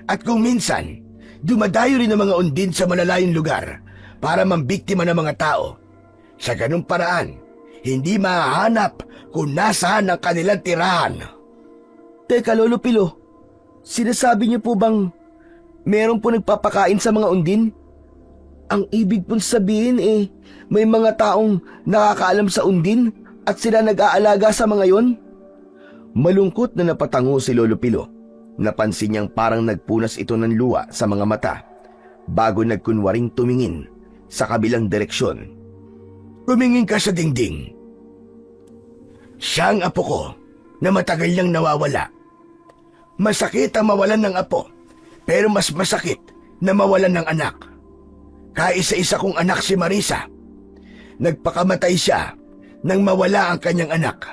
At kung minsan, dumadayo rin ang mga undin sa malalayong lugar para mambiktima ng mga tao. Sa ganung paraan, hindi mahahanap kung nasaan ang kanilang tirahan. Teka, Lolo Pilo, sinasabi niyo po bang meron po nagpapakain sa mga undin? Ang ibig pong sabihin may mga taong nakakaalam sa undin at sila nag-aalaga sa mga yon? Malungkot na napatango si Lolo Pilo. Napansin niyang parang nagpunas ito ng luha sa mga mata bago nagkunwaring tumingin sa kabilang direksyon. Tumingin ka sa dingding. Siya ang apo ko na matagal nang nawawala. Masakit ang mawalan ng apo, pero mas masakit na mawalan ng anak. Kaisa-isa kong anak si Marisa. Nagpakamatay siya nang mawala ang kanyang anak.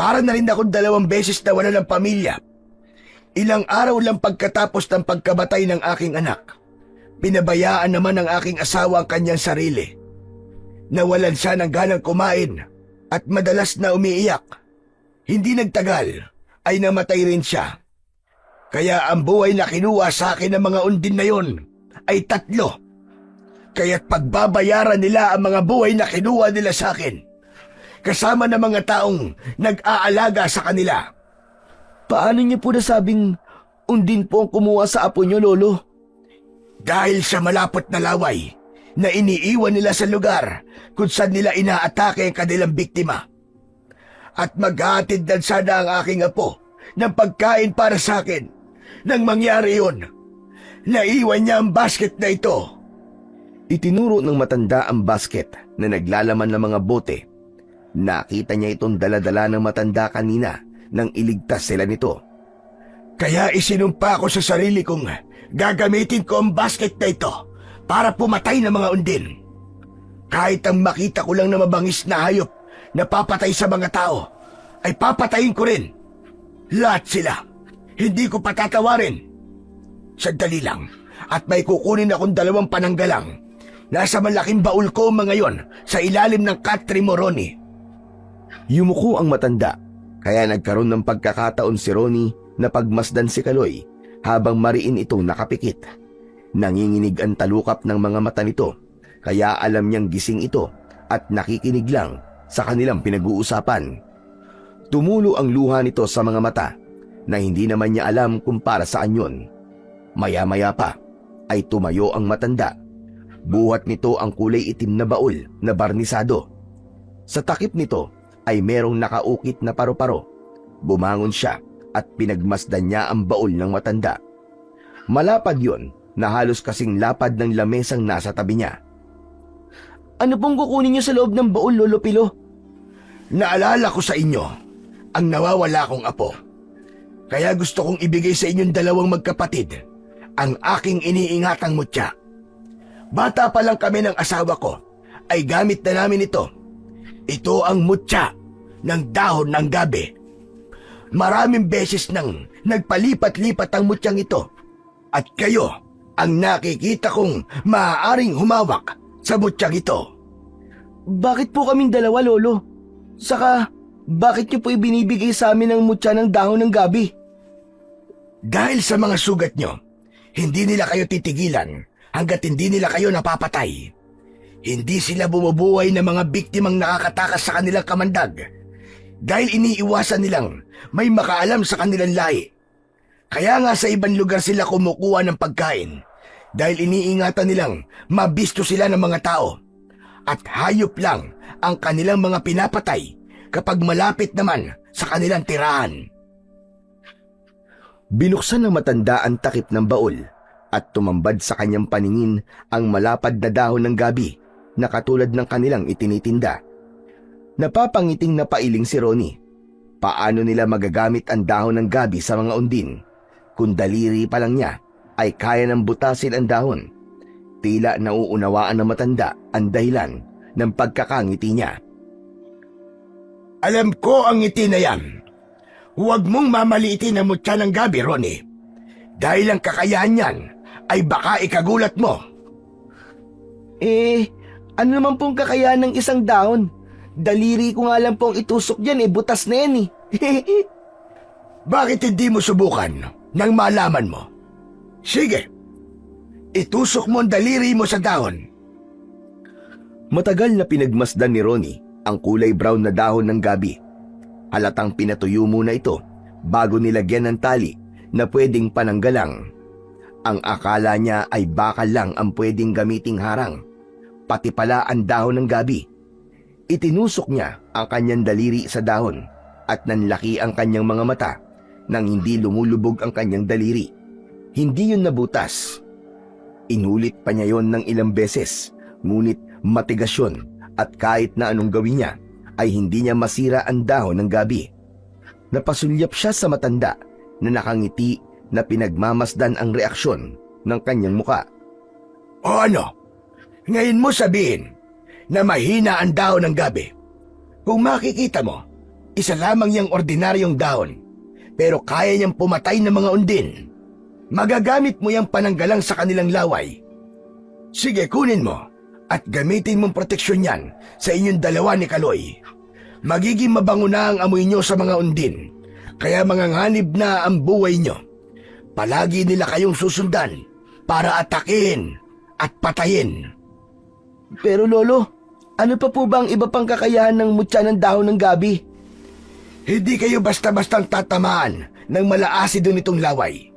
Para na rin akong 2 beses na wala ng pamilya. Ilang araw lang pagkatapos ng pagkamatay ng aking anak, pinabayaan naman ng aking asawa ang kanyang sarili. Nawalan siya ng ganang kumain at madalas na umiiyak. Hindi nagtagal ay namatay rin siya. Kaya ang buhay na kinuha sa akin ng mga undin na yon ay 3. Kaya't pagbabayaran nila ang mga buhay na kinuha nila sa akin, kasama ng mga taong nag-aalaga sa kanila. Paano niyo po nasabing undin po ang kumuha sa apo niyo, Lolo? Dahil sa malapot na laway na iniiwan nila sa lugar kung saan nila inaatake ang kanilang biktima. At maghahatid na sana ang aking apo ng pagkain para sa akin. Nang mangyari yun, naiwan niya ang basket na ito. Itinuro ng matanda ang basket na naglalaman ng mga bote. Nakita niya itong daladala ng matanda kanina nang iligtas sila nito. Kaya isinumpa ko sa sarili kong gagamitin ko ang basket na ito para pumatay ng mga undin. Kahit ang makita ko lang na mabangis na hayop na papatay sa mga tao, ay papatayin ko rin. Lahat sila. Hindi ko patatawarin. Sandali lang, at may kukunin akong 2 pananggalang. Nasa malaking baul ko mga yon sa ilalim ng Katri Moroni. Yumuko ang matanda, kaya nagkaroon ng pagkakataon si Ronnie na pagmasdan si Kaloy habang mariin ito nakapikit. Nanginginig ang talukap ng mga mata nito, kaya alam niyang gising ito at nakikinig lang sa kanilang pinag-uusapan. Tumulo ang luha nito sa mga mata na hindi naman niya alam kung para saan yon. Maya-maya pa ay tumayo ang matanda. Buhat nito ang kulay itim na baul na barnisado. Sa takip nito ay merong nakaukit na paro-paro. Bumangon siya at pinagmasdan niya ang baul ng matanda. Malapad yon na halos kasing lapad ng lamesang nasa tabi niya. Ano pong kukunin niyo sa loob ng baul, Lolo Pilo? Naalala ko sa inyo ang nawawala kong apo. Kaya gusto kong ibigay sa inyong 2 magkapatid ang aking iniingatang mutya. Bata pa lang kami ng asawa ko ay gamit na namin ito. Ito ang mutya ng dahon ng gabi. Maraming beses nang nagpalipat-lipat ang mutyang ito. At kayo ang nakikita kong maaaring humawak sa mutyang ito. Bakit po kaming 2, Lolo? Saka, bakit niyo po ibinibigay sa amin ang mutya ng dahon ng gabi? Dahil sa mga sugat nyo, hindi nila kayo titigilan hanggat hindi nila kayo napapatay. Hindi sila bumubuhay ng mga biktimang nakakatakas sa kanilang kamandag dahil iniiwasan nilang may makaalam sa kanilang lahi. Kaya nga sa ibang lugar sila kumukuha ng pagkain dahil iniingatan nilang mabisto sila ng mga tao at hayop lang ang kanilang mga pinapatay kapag malapit naman sa kanilang tirahan. Binuksan ng matanda ang takip ng baul at tumambad sa kanyang paningin ang malapad na dahon ng gabi na katulad ng kanilang itinitinda. Napapangiting na pailing si Ronnie. Paano nila magagamit ang dahon ng gabi sa mga undin? Kung daliri pa lang niya ay kaya nang butasin ang dahon. Tila nauunawaan ng matanda ang dahilan ng pagkakangiti niya. Alam ko ang ngiti na yan. Huwag mong mamaliitin ang mutya ng gabi, Ronnie. Dahil ang kakayahan niyan ay baka ikagulat mo. Ano naman pong kakayahan ng isang dahon? Daliri ko nga lang pong itusok dyan butas na yan Bakit hindi mo subukan nang malaman mo? Sige, itusok mo ang daliri mo sa dahon. Matagal na pinagmasdan ni Ronnie ang kulay brown na dahon ng gabi. Halatang pinatuyo muna ito bago nilagyan ng tali na pwedeng pananggalang. Ang akala niya ay bakal lang ang pwedeng gamiting harang, pati pala ang dahon ng gabi. Itinusok niya ang kanyang daliri sa dahon at nanlaki ang kanyang mga mata nang hindi lumulubog ang kanyang daliri. Hindi yun nabutas. Inulit pa niya yon ng ilang beses, ngunit matigas yun at kahit na anong gawin niya ay hindi niya masira ang dahon ng gabi. Napasulyap siya sa matanda na nakangiti na pinagmamasdan ang reaksyon ng kanyang muka. O ano? Ngayon mo sabihin na mahina ang dahon ng gabi. Kung makikita mo, isa lamang yung ordinaryong dahon, pero kaya niyang pumatay ng mga undin. Magagamit mo yung pananggalang sa kanilang laway. Sige, kunin mo at gamitin mong proteksyon yan sa inyong dalawa ni Kaloy. Magiging mabango na ang amoy nyo sa mga undin, kaya manganganib na ang buhay nyo. Palagi nila kayong susundan para atakin at patayin. Pero Lolo, ano pa po ba ang iba pang kakayahan ng mutya ng dahon ng gabi? Hindi kayo basta-bastang tatamaan ng malaasido nitong laway.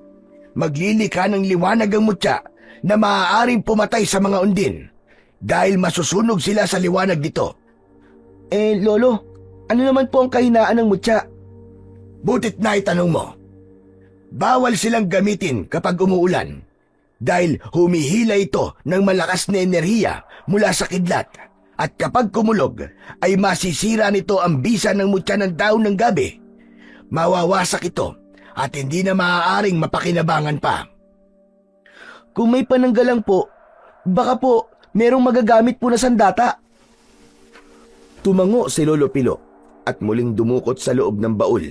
Maglilika ng liwanag ang mutya na maaaring pumatay sa mga undin dahil masusunog sila sa liwanag nito. Lolo, ano naman po ang kahinaan ng mutya? Butit na itanong mo. Bawal silang gamitin kapag umuulan dahil humihila ito ng malakas na enerhiya mula sa kidlat at kapag kumulog ay masisira nito ang bisa ng mutya ng dahon ng gabi. Mawawasak ito at hindi na maaaring mapakinabangan pa. Kung may pananggalang po, baka po merong magagamit po na sandata. Tumango si Lolo Pilo at muling dumukot sa loob ng baul.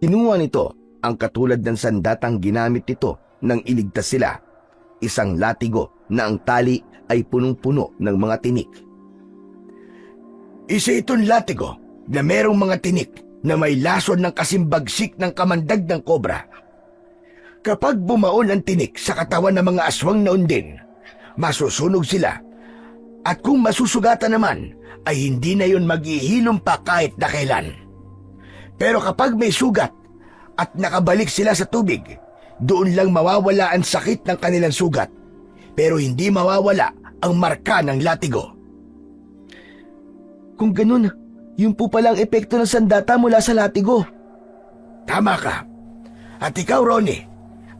Kinuha nito ang katulad ng sandatang ginamit nito nang iligtas sila. Isang latigo na ang tali ay punong-puno ng mga tinik. Isa itong latigo na merong mga tinik na may lason ng kasimbagsik ng kamandag ng kobra. Kapag bumaon ang tinik sa katawan ng mga aswang na undin, masusunog sila. At kung masusugatan naman, ay hindi na yun maghihilom pa kahit na kailan. Pero kapag may sugat at nakabalik sila sa tubig, doon lang mawawala ang sakit ng kanilang sugat, pero hindi mawawala ang marka ng latigo. Kung ganun, yun po palang epekto ng sandata mula sa latigo. Tama ka. At ikaw, Ronnie,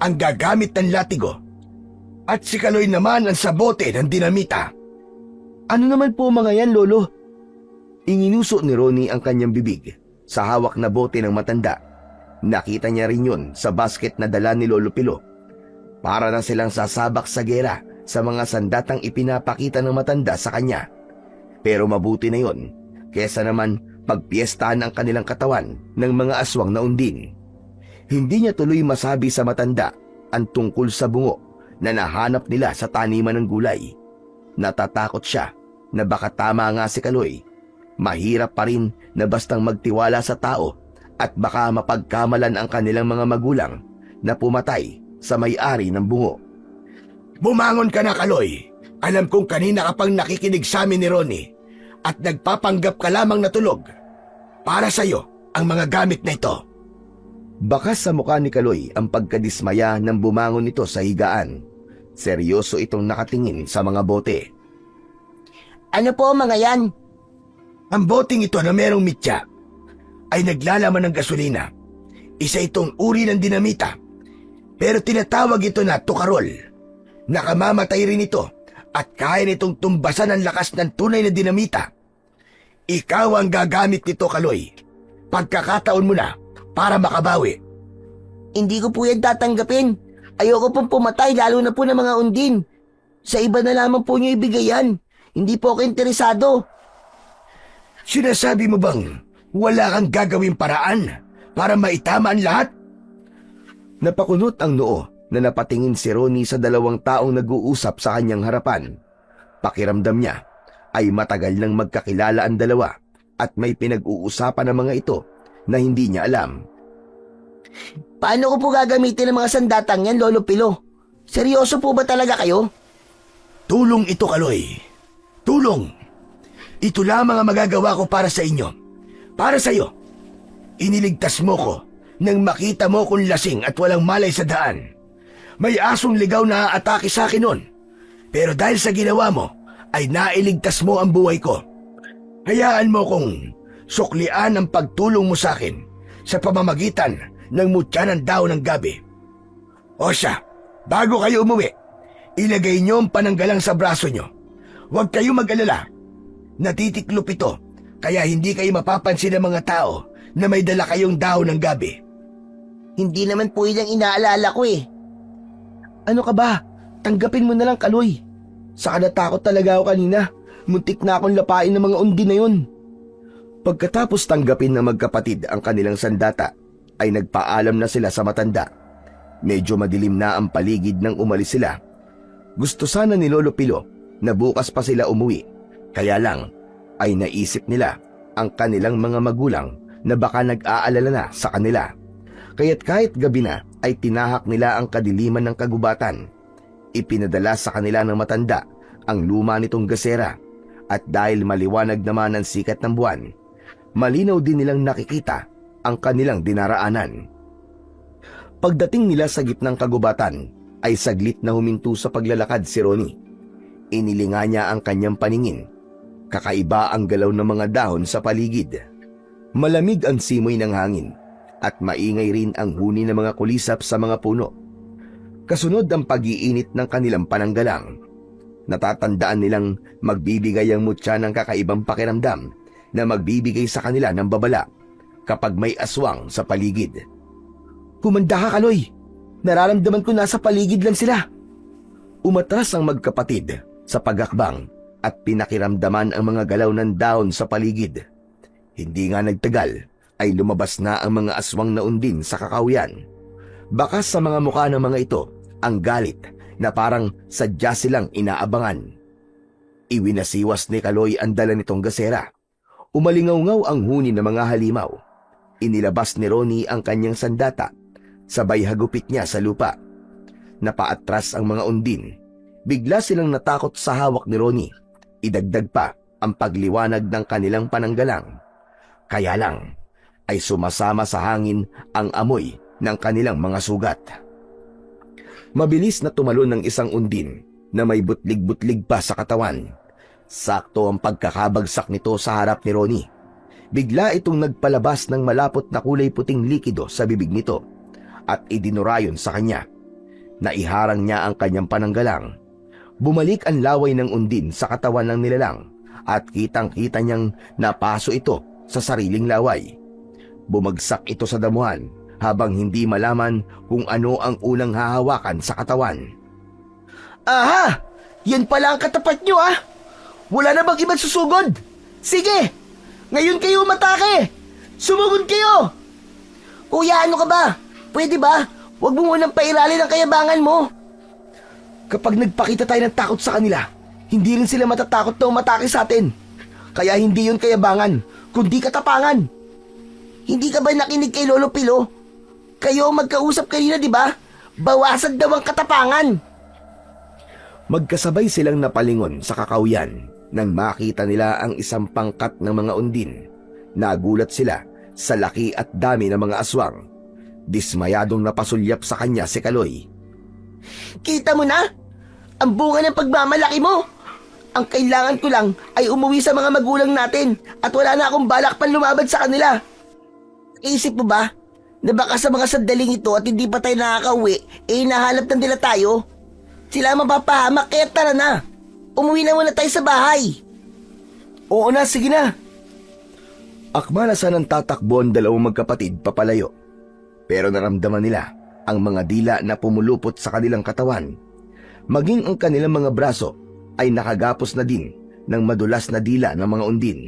ang gagamit ng latigo. At si Kaloy naman ang sabote ng dinamita. Ano naman po mga yan, Lolo? Inginuso ni Ronnie ang kanyang bibig sa hawak na bote ng matanda. Nakita niya rin yun sa basket na dala ni Lolo Pilo. Para na silang sasabak sa gera sa mga sandatang ipinapakita ng matanda sa kanya. Pero mabuti na yun, kesa naman pagpiestahan ang kanilang katawan ng mga aswang na undin. Hindi niya tuloy masabi sa matanda ang tungkol sa bungo na nahanap nila sa taniman ng gulay. Natatakot siya na baka tama nga si Kaloy. Mahirap pa rin na bastang magtiwala sa tao at baka mapagkamalan ang kanilang mga magulang na pumatay sa may-ari ng bungo. Bumangon ka na, Kaloy. Alam kong kanina ka pang nakikinig sa amin ni Ronnie at nagpapanggap ka lamang na tulog. Para sa'yo ang mga gamit na ito. Bakas sa mukha ni Kaloy ang pagkadismaya nang bumangon ito sa higaan. Seryoso itong nakatingin sa mga bote. Ano po mga yan? Ang boteng ito na merong mitya ay naglalaman ng gasolina. Isa itong uri ng dinamita. Pero tinatawag ito na tukarol. Nakamamatay rin ito at kaya nitong tumbasan ang lakas ng tunay na dinamita. Ikaw ang gagamit nito, Kaloy. Pagkakataon mo na para makabawi. Hindi ko po yan tatanggapin. Ayoko pong pumatay, lalo na po ng mga undin. Sa iba na lamang po niyo ibigay yan. Hindi po ako interesado. Sinasabi mo bang wala kang gagawing paraan para maitama ang lahat? Napakunot ang noo na napatingin si Ronnie sa dalawang taong nag-uusap sa kanyang harapan. Pakiramdam niya ay matagal nang magkakilala ang dalawa at may pinag-uusapan ng mga ito na hindi niya alam. Paano ko po gagamitin ang mga sandatang yan, Lolo Pilo? Seryoso po ba talaga kayo? Tulong ito, Kaloy. Tulong. Ito lamang ang magagawa ko para sa inyo. Para sa iyo. Iniligtas mo ko nang makita mo kong lasing at walang malay sa daan. May asong ligaw na aatake sa akin noon. Pero dahil sa ginawa mo, ay nailigtas mo ang buhay ko. Hayaan mo kong suklian ang pagtulong mo sa akin sa pamamagitan ng mutya ng daon ng gabi. O siya, bago kayo umuwi, ilagay niyo ang pananggalang sa braso niyo. Huwag kayo mag-alala. Natitiklop ito, kaya hindi kayo mapapansin ng mga tao na may dala kayong daon ng gabi. Hindi naman po yun ang inaalala ko eh. Ano ka ba? Tanggapin mo na lang, Kaloy. Saka natakot talaga ako kanina. Muntik na akong lapain ng mga undi na yun. Pagkatapos tanggapin ng magkapatid ang kanilang sandata, ay nagpaalam na sila sa matanda. Medyo madilim na ang paligid nang umalis sila. Gusto sana ni Lolo Pilo na bukas pa sila umuwi. Kaya lang ay naisip nila ang kanilang mga magulang na baka nag-aalala na sa kanila. Kaya't kahit gabi na ay tinahak nila ang kadiliman ng kagubatan. Ipinadala sa kanila ng matanda ang luma nitong gasera at dahil maliwanag naman ang sikat ng buwan, malinaw din nilang nakikita ang kanilang dinaraanan. Pagdating nila sa gitnang kagubatan ay saglit na huminto sa paglalakad si Ronnie. Inilinga niya ang kanyang paningin. Kakaiba ang galaw ng mga dahon sa paligid. Malamig ang simoy ng hangin at maingay rin ang huni ng mga kulisap sa mga puno. Kasunod ang pag-iinit ng kanilang pananggalang. Natatandaan nilang magbibigay ang mutya ng kakaibang pakiramdam na magbibigay sa kanila ng babala kapag may aswang sa paligid. Humanda ka, Kaloy. Nararamdaman ko nasa paligid lang sila. Umatras ang magkapatid sa pagakbang at pinakiramdaman ang mga galaw ng dahon sa paligid. Hindi nga nagtagal ay lumabas na ang mga aswang na undin sa kakawyan. Baka sa mga mukha ng mga ito ang galit na parang sadya silang inaabangan. Iwinasiwas ni Kaloy ang dala nitong gasera. Umalingaw-ngaw ang huni ng mga halimaw. Inilabas ni Ronnie ang kanyang sandata. Sabay hagupit niya sa lupa. Napaatras ang mga undin. Bigla silang natakot sa hawak ni Ronnie. Idagdag pa ang pagliwanag ng kanilang pananggalang. Kaya lang ay sumasama sa hangin ang amoy ng kanilang mga sugat. Mabilis na tumalon ng isang undin na may butlig-butlig pa sa katawan. Sakto ang pagkakabagsak nito sa harap ni Ronnie. Bigla itong nagpalabas ng malapot na kulay puting likido sa bibig nito at idinurayon sa kanya. Naiharang niya ang kanyang pananggalang. Bumalik ang laway ng undin sa katawan ng nilalang at kitang-kita niyang napaso ito sa sariling laway. Bumagsak ito sa damuhan habang hindi malaman kung ano ang unang hahawakan sa katawan. Aha! Yan pala ang katapat nyo ah! Wala na bang ibang susugod? Sige! Ngayon kayo umatake! Sumugod kayo! Kuya, ano ka ba? Pwede ba? Huwag mo munang pairali ng kayabangan mo. Kapag nagpakita tayo ng takot sa kanila, hindi rin sila matatakot na umatake sa atin. Kaya hindi yun kayabangan, kundi katapangan. Hindi ka ba nakinig kay Lolo Pilo? Kayo magkausap kanina, di ba? Bawasan daw ang katapangan. Magkasabay silang napalingon sa kakawyan nang makita nila ang isang pangkat ng mga undin. Nagulat sila sa laki at dami ng mga aswang. Dismayadong napasulyap sa kanya si Kaloy. Kita mo na? Ang bunga ng pagmamalaki mo. Ang kailangan ko lang ay umuwi sa mga magulang natin at wala na akong balak pang lumaban sa kanila. Isip mo ba na baka sa mga sandaling ito at hindi pa tayo nakakauwi, eh hinahanap na nila tayo? Sila mapapahamak kaya tara na. Umuwi na muna tayo sa bahay. Oo na, sige na. Akma na sanang tatakbo ang dalawang magkapatid papalayo. Pero naramdaman nila ang mga dila na pumulupot sa kanilang katawan. Maging ang kanilang mga braso ay nakagapos na din ng madulas na dila ng mga undin.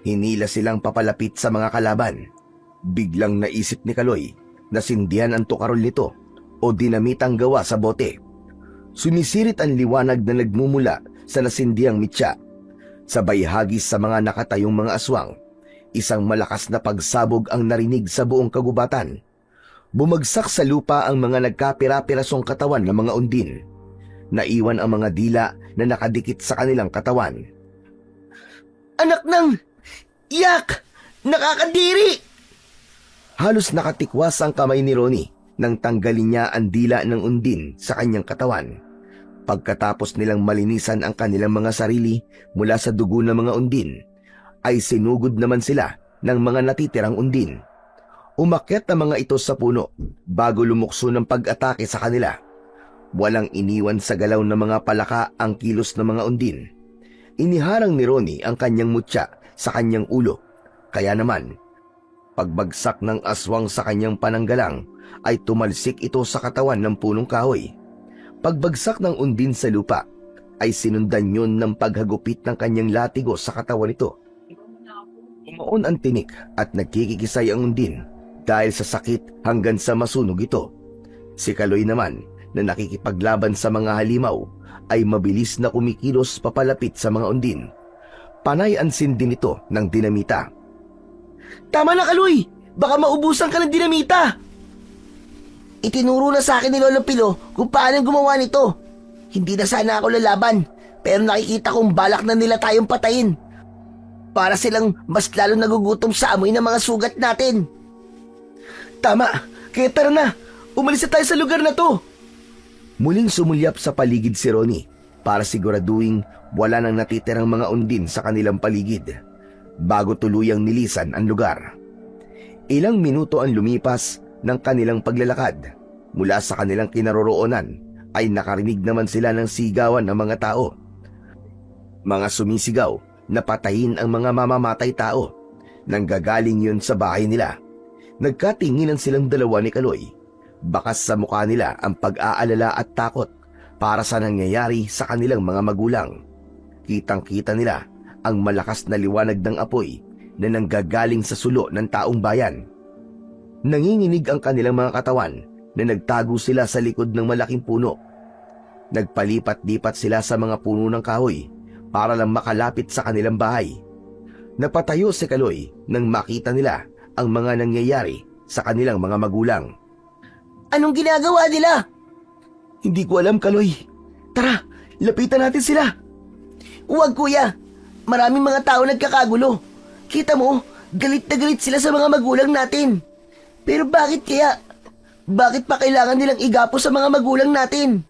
Hinila silang papalapit sa mga kalaban. Biglang naisip ni Kaloy na sindihan ang tukarol nito o dinamitang gawa sa bote. Sumisirit ang liwanag na nagmumula sa nasindihang mitya. Sabay hagis sa mga nakatayong mga aswang. Isang malakas na pagsabog ang narinig sa buong kagubatan. Bumagsak sa lupa ang mga nagkapira-pirasong katawan ng mga undin. Naiwan ang mga dila na nakadikit sa kanilang katawan. Anak ng... Yak! Nakakadiri! Halos nakatikwas ang kamay ni Ronnie nang tanggalin niya ang dila ng undin sa kanyang katawan. Pagkatapos nilang malinisan ang kanilang mga sarili mula sa dugo ng mga undin, ay sinugod naman sila ng mga natitirang undin. Umakyat ang mga ito sa puno bago lumukso ng pag-atake sa kanila. Walang iniwan sa galaw ng mga palaka ang kilos ng mga undin. Iniharang ni Ronnie ang kanyang mutya sa kanyang ulo. Kaya naman, pagbagsak ng aswang sa kanyang pananggalang ay tumalsik ito sa katawan ng punong kahoy. Pagbagsak ng undin sa lupa ay sinundan yun ng paghagupit ng kanyang latigo sa katawan nito. Umaon ang tinik at nagkikikisay ang undin dahil sa sakit hanggang sa masunog ito. Si Kaloy naman na nakikipaglaban sa mga halimaw ay mabilis na kumikilos papalapit sa mga undin. Panay ang sindi nito ng dinamita. Tama na, Kaloy! Baka maubusan ka ng dinamita! Itinuro na sa akin ni Lolo Pilo kung paano gumawa nito. Hindi na sana ako lalaban, pero nakikita kong balak na nila tayong patayin. Para silang mas lalo nagugutom sa amoy ng mga sugat natin. Tama! Kaya tara na! Umalis na tayo sa lugar na to! Muling sumulyap sa paligid si Ronnie para siguraduhin wala nang natitirang mga undin sa kanilang paligid bago tuluyang nilisan ang lugar. Ilang minuto ang lumipas ng kanilang paglalakad. Mula sa kanilang kinaroroonan ay nakarinig naman sila ng sigawan ng mga tao. Mga sumisigaw na patayin ang mga mamamatay tao. Nanggagaling yun sa bahay nila. Nagkatinginan silang dalawa ni Kaloy. Bakas sa mukha nila ang pag-aalala at takot para sa nangyayari sa kanilang mga magulang. Kitang-kita nila ang malakas na liwanag ng apoy na nanggagaling sa sulo ng taong bayan. Nanginginig ang kanilang mga katawan na nagtago sila sa likod ng malaking puno. Nagpalipat-lipat sila sa mga puno ng kahoy para lang makalapit sa kanilang bahay. Napatayo si Kaloy nang makita nila ang mga nangyayari sa kanilang mga magulang. Anong ginagawa nila? Hindi ko alam, Kaloy. Tara, lapitan natin sila. Huwag, kuya. Maraming mga tao nagkakagulo. Kita mo, galit na galit sila sa mga magulang natin. Pero bakit kaya? Bakit pa kailangan nilang igapo sa mga magulang natin?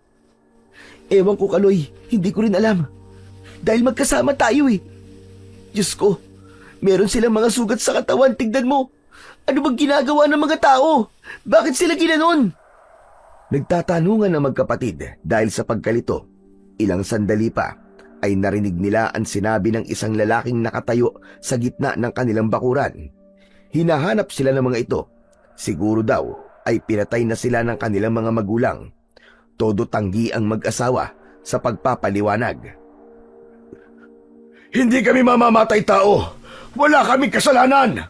Ewan ko, Kaloy. Hindi ko rin alam. Dahil magkasama tayo eh. Diyos ko, meron silang mga sugat sa katawan. Tignan mo. Ano bang ginagawa ng mga tao? Bakit sila ginanon? Nagtatanungan ang magkapatid dahil sa pagkalito. Ilang sandali pa ay narinig nila ang sinabi ng isang lalaking nakatayo sa gitna ng kanilang bakuran. Hinahanap sila ng mga ito. Siguro daw ay pinatay na sila ng kanilang mga magulang. Todo tanggi ang mag-asawa sa pagpapaliwanag. Hindi kami mamamatay tao. Wala kaming kasalanan.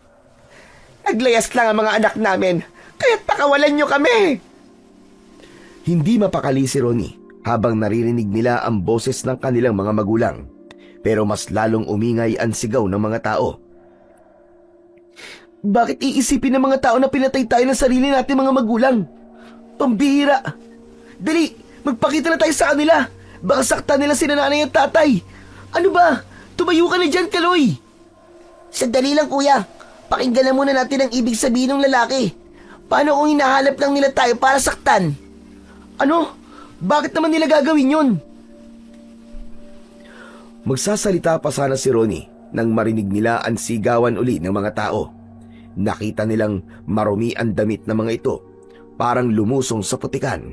Naglayas lang ang mga anak namin, kaya't pakawalan nyo kami. Hindi mapakali si Ronnie habang naririnig nila ang boses ng kanilang mga magulang. Pero mas lalong umingay ang sigaw ng mga tao. Bakit iisipin ng mga tao na pinatay tayo ng sarili natin mga magulang? Pambihira! Dali, magpakita na tayo sa kanila. Baka saktan nila si nanay at tatay. Ano ba? Tumayo ka na dyan, Kaloy. Sandali lang, kuya. Pakinggan na muna natin ang ibig sabihin ng lalaki. Paano kung hinahanap lang nila tayo para saktan? Ano? Bakit naman nila gagawin yun? Magsasalita pa sana si Ronnie nang marinig nila ang sigawan uli ng mga tao. Nakita nilang marumi ang damit ng mga ito, parang lumusong sa putikan.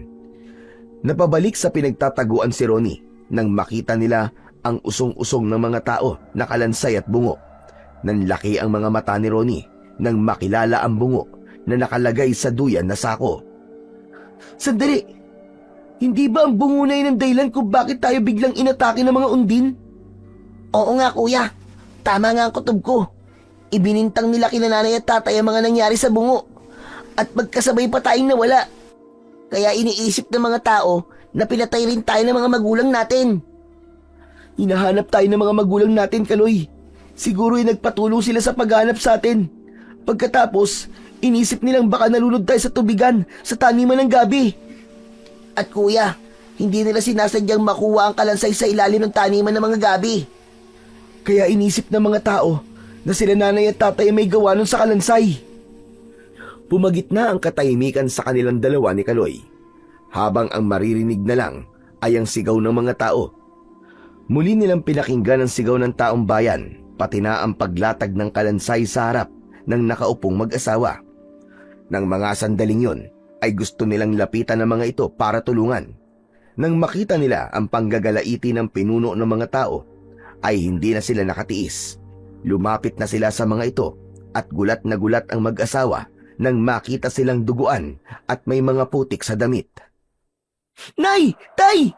Napabalik sa pinagtataguan si Ronnie nang makita nila ang usong-usong ng mga tao na kalansay at bungo. Nanlaki ang mga mata ni Ronnie nang makilala ang bungo na nakalagay sa duyan na sako. Sandali! Hindi ba ang bungo na yun ang dahilan kung bakit tayo biglang inatake ng mga undin? Oo nga kuya, tama nga ang kutob ko. Ibinintang nila kina nanay at tatay ang mga nangyari sa bungo. At magkasabay pa tayong nawala. Kaya iniisip ng mga tao na pinatay rin tayo ng mga magulang natin. Hinahanap tayo ng mga magulang natin, Kaloy. Siguro ay nagpatulong sila sa paghanap sa atin. Pagkatapos, inisip nilang baka nalunod tayo sa tubigan sa taniman ng gabi. At kuya, hindi nila sinasadyang makuha ang kalansay sa ilalim ng taniman ng mga gabi. Kaya inisip ng mga tao na sila nanay at tatay may gawa nun sa kalansay. Pumagitna ang katahimikan sa kanilang dalawa ni Kaloy, habang ang maririnig na lang ay ang sigaw ng mga tao. Muli nilang pinakinggan ang sigaw ng taong bayan, pati na ang paglatag ng kalansay sa harap ng nakaupong mag-asawa. Nang mga sandaling yon, ay gusto nilang lapitan ng mga ito para tulungan. Nang makita nila ang panggagalaiti ng pinuno ng mga tao, ay hindi na sila nakatiis. Lumapit na sila sa mga ito at gulat na gulat ang mag-asawa nang makita silang duguan at may mga putik sa damit. Nay! Tay!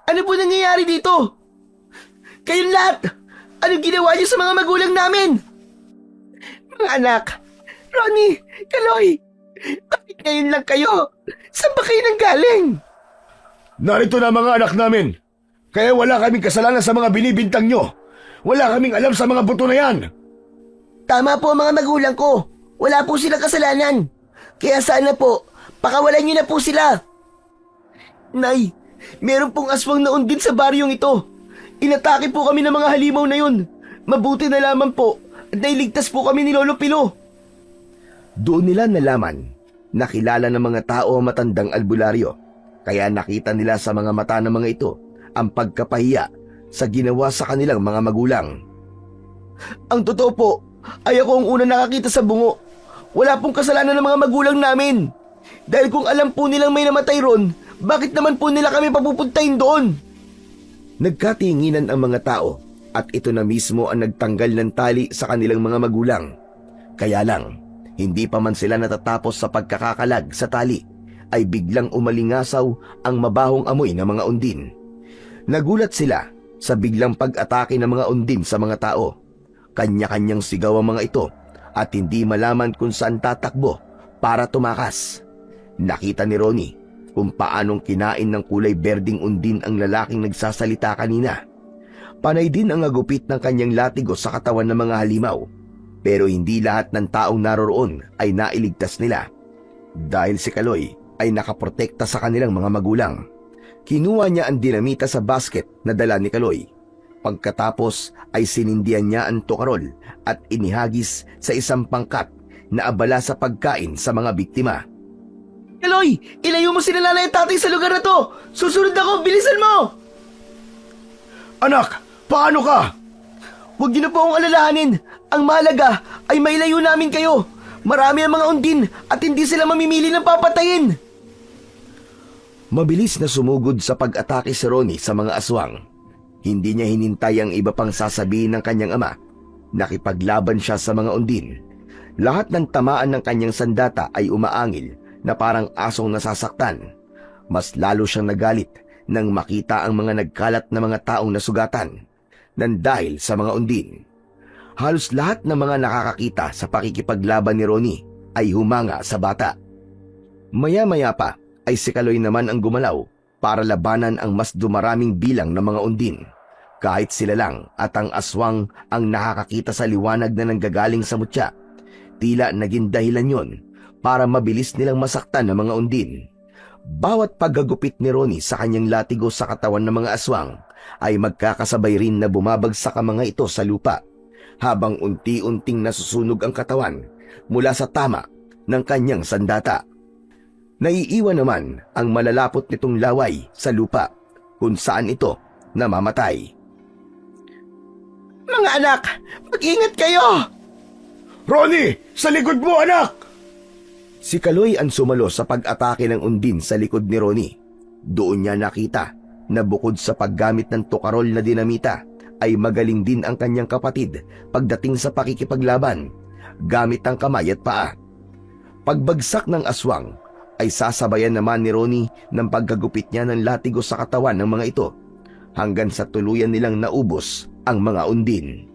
Ano po nangyayari dito? Kayong lahat! Anong ginawa niyo sa mga magulang namin? Mga anak! Ronnie! Kaloy! Bakit ngayon lang kayo? Saan ba kayo nanggaling? Narito na mga anak namin. Kaya wala kaming kasalanan sa mga binibintang nyo. Wala kaming alam sa mga buto na yan. Tama po ang mga magulang ko. Wala po silang kasalanan. Kaya sana po, pakawalan niyo na po sila. Nay, meron pong aswang na undin sa baryong ito. Inatake po kami ng mga halimaw na yun. Mabuti na lamang po at nailigtas po kami ni Lolo Pilo. Doon nila nalaman na kilala ng mga tao ang matandang albularyo, kaya nakita nila sa mga mata ng mga ito ang pagkapahiya sa ginawa sa kanilang mga magulang. Ang totoo po, ay ako ang una nakakita sa bungo. Wala pong kasalanan ng mga magulang namin. Dahil kung alam po nilang may namatay ron, bakit naman po nila kami papupuntahin doon? Nagkatinginan ang mga tao at ito na mismo ang nagtanggal ng tali sa kanilang mga magulang. Kaya lang, hindi pa man sila natatapos sa pagkakakalag sa tali, ay biglang umalingasaw ang mabahong amoy ng mga undin. Nagulat sila sa biglang pag-atake ng mga undin sa mga tao. Kanya-kanyang sigaw ang mga ito at hindi malaman kung saan tatakbo para tumakas. Nakita ni Ronnie kung paanong kinain ng kulay berding undin ang lalaking nagsasalita kanina. Panay din ang agupit ng kanyang latigo sa katawan ng mga halimaw. Pero hindi lahat ng taong naroroon ay nailigtas nila. Dahil si Kaloy ay nakaprotekta sa kanilang mga magulang. Kinuha niya ang dinamita sa basket na dala ni Kaloy. Pagkatapos ay sinindihan niya ang tukarol at inihagis sa isang pangkat na abala sa pagkain sa mga biktima. Kaloy, ilayo mo sila nanay at tatay sa lugar na to. Susunod ako, bilisan mo! Anak, paano ka? Huwag niyo na po akong alalahanin. Ang mahalaga ay mailayo namin kayo. Marami ang mga undin at hindi sila mamimili ng papatayin. Mabilis na sumugod sa pag-atake si Ronnie sa mga aswang. Hindi niya hinintay ang iba pang sasabihin ng kanyang ama. Nakipaglaban siya sa mga undin. Lahat ng tamaan ng kanyang sandata ay umaangil na parang asong nasasaktan. Mas lalo siyang nagalit nang makita ang mga nagkalat na mga taong nasugatan nang dahil sa mga undin. Halos lahat ng mga nakakakita sa pakikipaglaban ni Ronnie ay humanga sa bata. Maya-maya pa ay si Kaloy naman ang gumalaw para labanan ang mas dumaraming bilang ng mga undin. Kahit sila lang at ang aswang ang nakakakita sa liwanag na nanggagaling sa mutya, tila naging dahilan yon para mabilis nilang masaktan ng mga undin. Bawat paggagupit ni Ronnie sa kanyang latigo sa katawan ng mga aswang ay magkakasabay rin na bumabagsak ang mga ito sa lupa, habang unti-unting nasusunog ang katawan mula sa tama ng kanyang sandata. Naiiwan naman ang malalapot nitong laway sa lupa kung saan ito namamatay. Mga anak, mag-ingat kayo! Ronnie, sa likod mo, anak! Si Kaloy ang sumalo sa pag-atake ng undin sa likod ni Ronnie. Doon niya nakita na bukod sa paggamit ng tukarol na dinamita ay magaling din ang kanyang kapatid pagdating sa pakikipaglaban gamit ang kamay at paa. Pagbagsak ng aswang ay sasabayan naman ni Ronnie ng pagkagupit niya ng latigo sa katawan ng mga ito hanggang sa tuluyan nilang naubos ang mga undin.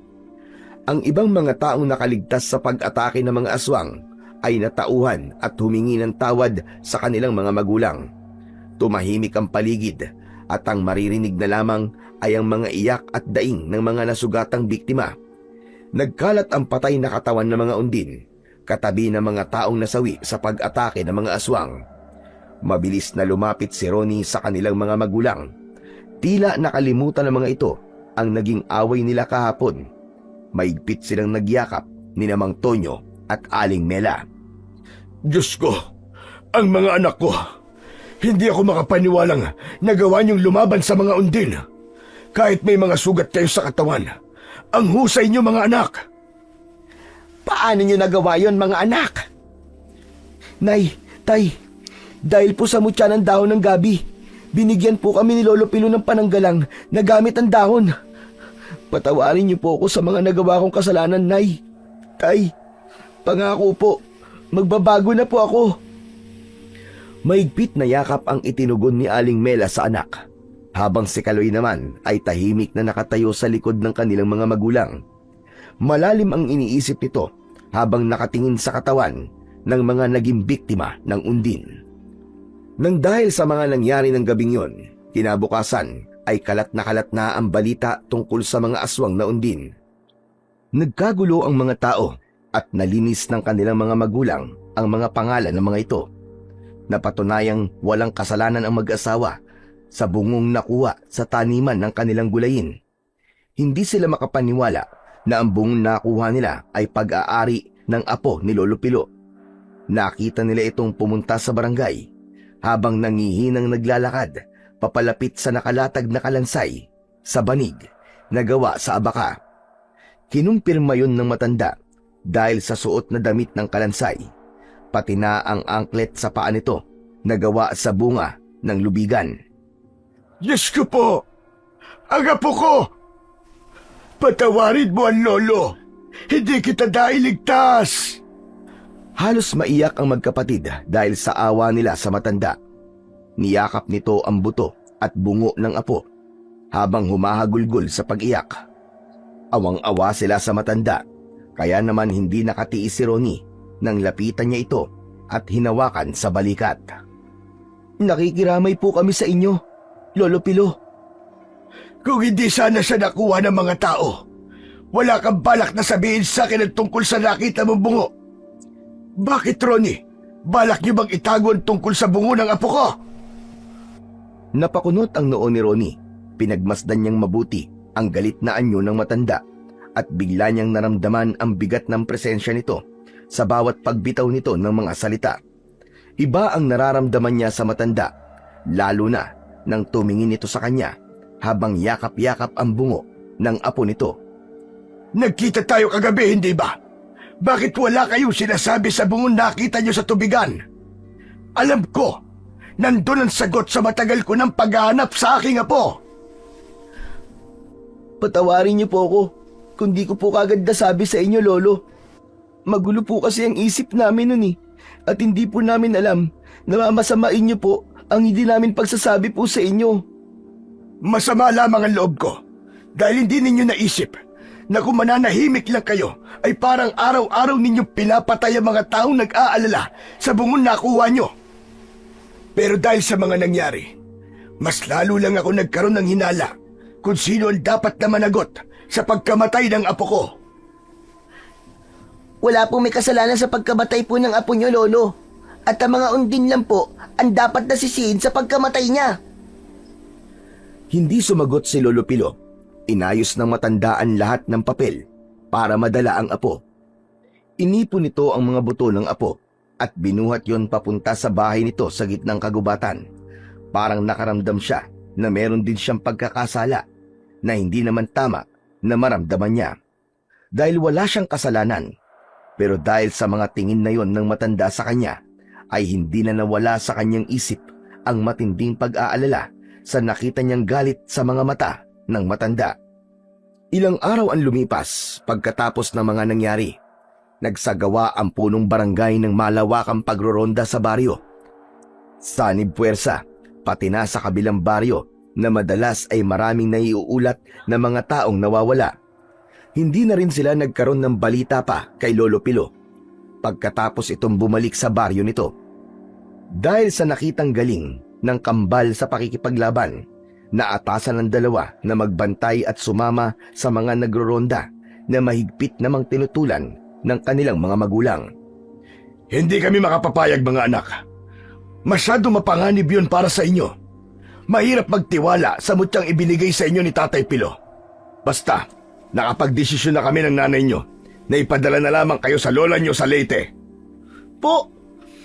Ang ibang mga taong nakaligtas sa pag-atake ng mga aswang ay natauhan at humingi ng tawad sa kanilang mga magulang. Tumahimik ang paligid at ang maririnig na lamang ay ang mga iyak at daing ng mga nasugatang biktima. Nagkalat ang patay na katawan ng mga undin, katabi ng mga taong nasawi sa pag-atake ng mga aswang. Mabilis na lumapit si Ronnie sa kanilang mga magulang. Tila nakalimutan ng mga ito ang naging away nila kahapon. Maigpit silang nagyakap ni Mang Tonyo at Aling Mela. Diyos ko, ang mga anak ko. Hindi ako makapaniwalang nagawa niyong lumaban sa mga undin. Kahit may mga sugat kayo sa katawan. Ang husay niyo mga anak. Paano niyo nagawa yon mga anak? Nay, tay, dahil po sa mutya ng dahon ng gabi, binigyan po kami ni Lolo Pilo ng pananggalang na gamit ang dahon. Patawarin niyo po ako sa mga nagawa kong kasalanan, Nay. Tay, pangako po, magbabago na po ako. Maigpit na yakap ang itinugon ni Aling Mela sa anak, habang si Kaloy naman ay tahimik na nakatayo sa likod ng kanilang mga magulang. Malalim ang iniisip nito habang nakatingin sa katawan ng mga naging biktima ng undin. Nang dahil sa mga nangyari ng gabing yon, kinabukasan ay kalat na ang balita tungkol sa mga aswang na undin. Nagkagulo ang mga tao at nalinis ng kanilang mga magulang ang mga pangalan ng mga ito. Napatunayang walang kasalanan ang mag-asawa sa bungong nakuha sa taniman ng kanilang gulayin. Hindi sila makapaniwala na ang bungong nakuha nila ay pag-aari ng apo ni Lolo Pilo. Nakita nila itong pumunta sa barangay habang nangihinang naglalakad papalapit sa nakalatag na kalansay sa banig na gawa sa abaka. Kinumpirma yun ng matanda dahil sa suot na damit ng kalansay, pati na ang angklet sa paa nito na gawa sa bunga ng lubigan. Diyos ko po! Ang apo ko! Patawarin mo ang lolo! Hindi kita dailigtas! Halos maiyak ang magkapatid dahil sa awa nila sa matanda. Niyakap nito ang buto at bungo ng apo habang humahagulgol sa pag-iyak. Awang-awa sila sa matanda, kaya naman hindi nakatiis si Ronnie nang lapitan niya ito at hinawakan sa balikat. Nakikiramay po kami sa inyo, Lolo Pilo. Kung hindi sana siya nakuha ng mga tao, wala kang balak na sabihin sa akin ang tungkol sa nakita mong bungo. Bakit, Ronnie? Balak niyo bang itago ang tungkol sa bungo ng apo ko? Napakunot ang noo ni Ronnie. Pinagmasdan niyang mabuti ang galit na anyo ng matanda at bigla niyang naramdaman ang bigat ng presensya nito sa bawat pagbitaw nito ng mga salita. Iba ang nararamdaman niya sa matanda, lalo na nang tumingin ito sa kanya habang yakap-yakap ang bungo ng apo nito. Nagkita tayo kagabi, hindi ba? Bakit wala kayong sinasabi sa bungon nakita niyo sa tubigan? Alam ko, nandun ang sagot sa matagal ko ng paghahanap sa aking apo. Patawarin niyo po ako kung di ko po kagad nasabi sa inyo, Lolo. Magulo po kasi ang isip namin nun at hindi po namin alam na mamasamain niyo po ang hindi namin pagsasabi po sa inyo. Masama lamang ang loob ko dahil hindi ninyo naisip na kung mananahimik lang kayo ay parang araw-araw ninyong pinapatay ang mga taong nag-aalala sa bungon nakuha nyo. Pero dahil sa mga nangyari, mas lalo lang ako nagkaroon ng hinala kung sino ang dapat na managot sa pagkamatay ng apo ko. Wala pong may kasalanan sa pagkamatay po ng apo niyo, Lolo. At ang mga undin lang po ang dapat nasisihin sa pagkamatay niya. Hindi sumagot si Lolo Pilo. Inayos ng matandaan lahat ng papel para madala ang apo. Inipon nito ang mga buto ng apo at binuhat yon papunta sa bahay nito sa gitnang kagubatan. Parang nakaramdam siya na meron din siyang pagkakasala na hindi naman tama na maramdaman niya. Dahil wala siyang kasalanan, pero dahil sa mga tingin na yon ng matanda sa kanya, ay hindi na nawala sa kanyang isip ang matinding pag-aalala sa nakita niyang galit sa mga mata ng matanda. Ilang araw ang lumipas pagkatapos ng mga nangyari. Nagsagawa ang punong barangay ng malawakang pagroronda sa baryo. Sanib puwersa, pati na sa kabilang baryo na madalas ay maraming naiuulat na mga taong nawawala. Hindi na rin sila nagkaroon ng balita pa kay Lolo Pilo pagkatapos itong bumalik sa baryo nito. Dahil sa nakitang galing ng kambal sa pakikipaglaban, naatasan ng dalawa na magbantay at sumama sa mga nagroronda na mahigpit namang tinutulan ng kanilang mga magulang. Hindi kami makapapayag, mga anak. Masyado mapanganib yun para sa inyo. Mahirap magtiwala sa mutyang ibinigay sa inyo ni Tatay Pilo. Basta, nakapagdesisyon na kami ng nanay nyo na ipadala na lamang kayo sa lola nyo sa Leyte. Po,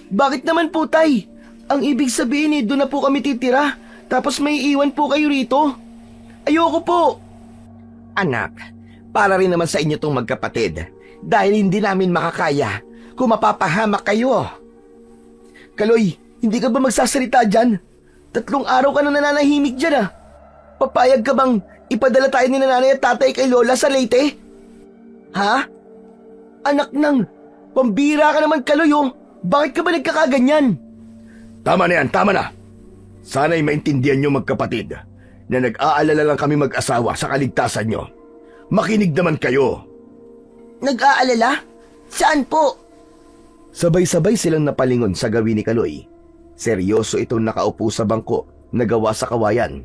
bakit naman po, Tay? Ang ibig sabihin doon na po kami titira, tapos may iwan po kayo rito. Ayoko po. Anak, para rin naman sa inyo tong magkapatid, dahil hindi namin makakaya kung mapapahamak kayo. Kaloy, hindi ka ba magsasalita dyan? 3 araw ka na nananahimik dyan Papayag ka bang ipadala tayo ni nanay at tatay kay Lola sa Leyte? Ha? Anak nang, pambira ka naman, Kaloy. Bakit ka ba nagkakaganyan? Tama na yan, tama na. Sana'y maintindihan nyo magkapatid na nag-aalala lang kami mag-asawa sa kaligtasan nyo. Makinig naman kayo. Nag-aalala? Saan po? Sabay-sabay silang napalingon sa gawin ni Kaloy. Seryoso itong nakaupo sa bangko na gawa sa kawayan.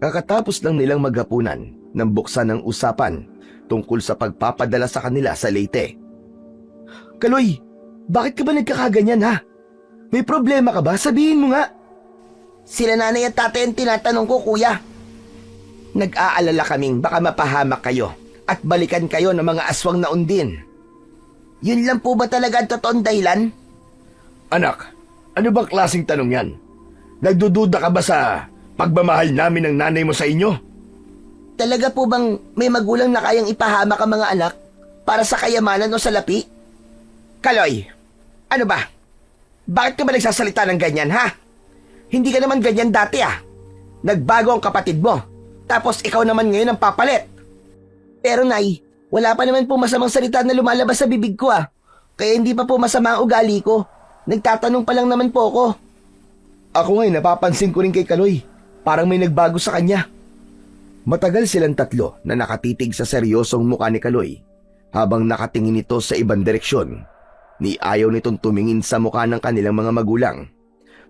Kakatapos lang nilang maghapunan nang buksan ang usapan tungkol sa pagpapadala sa kanila sa Leyte. Kaloy, bakit ka ba nagkakaganyan May problema ka ba? Sabihin mo nga. Sila nanay at tatay ang tinatanong ko, kuya. Nag-aalala kaming baka mapahamak kayo at balikan kayo ng mga aswang na undin. Yun lang po ba talaga ang totoong dahilan? Anak, ano bang klaseng tanong yan? Nagdududa ka ba sa pagmamahal namin ng nanay mo sa inyo? Talaga po bang may magulang na kayang ipahamak ang mga anak para sa kayamanan o sa lapi? Kaloy, ano ba? Bakit ka ba nagsasalita ng ganyan, Hindi ka naman ganyan dati, Nagbago ang kapatid mo, tapos ikaw naman ngayon ang papalit. Pero nay, wala pa naman po masamang salita na lumalabas sa bibig ko, Kaya hindi pa po masama ang ugali ko. Nagtatanong pa lang naman po ako. Ako ngayon napapansin ko rin kay Kaloy. Parang may nagbago sa kanya. Matagal silang tatlo na nakatitig sa seryosong mukha ni Kaloy habang nakatingin ito sa ibang direksyon. Ni ayaw nitong tumingin sa mukha ng kanilang mga magulang.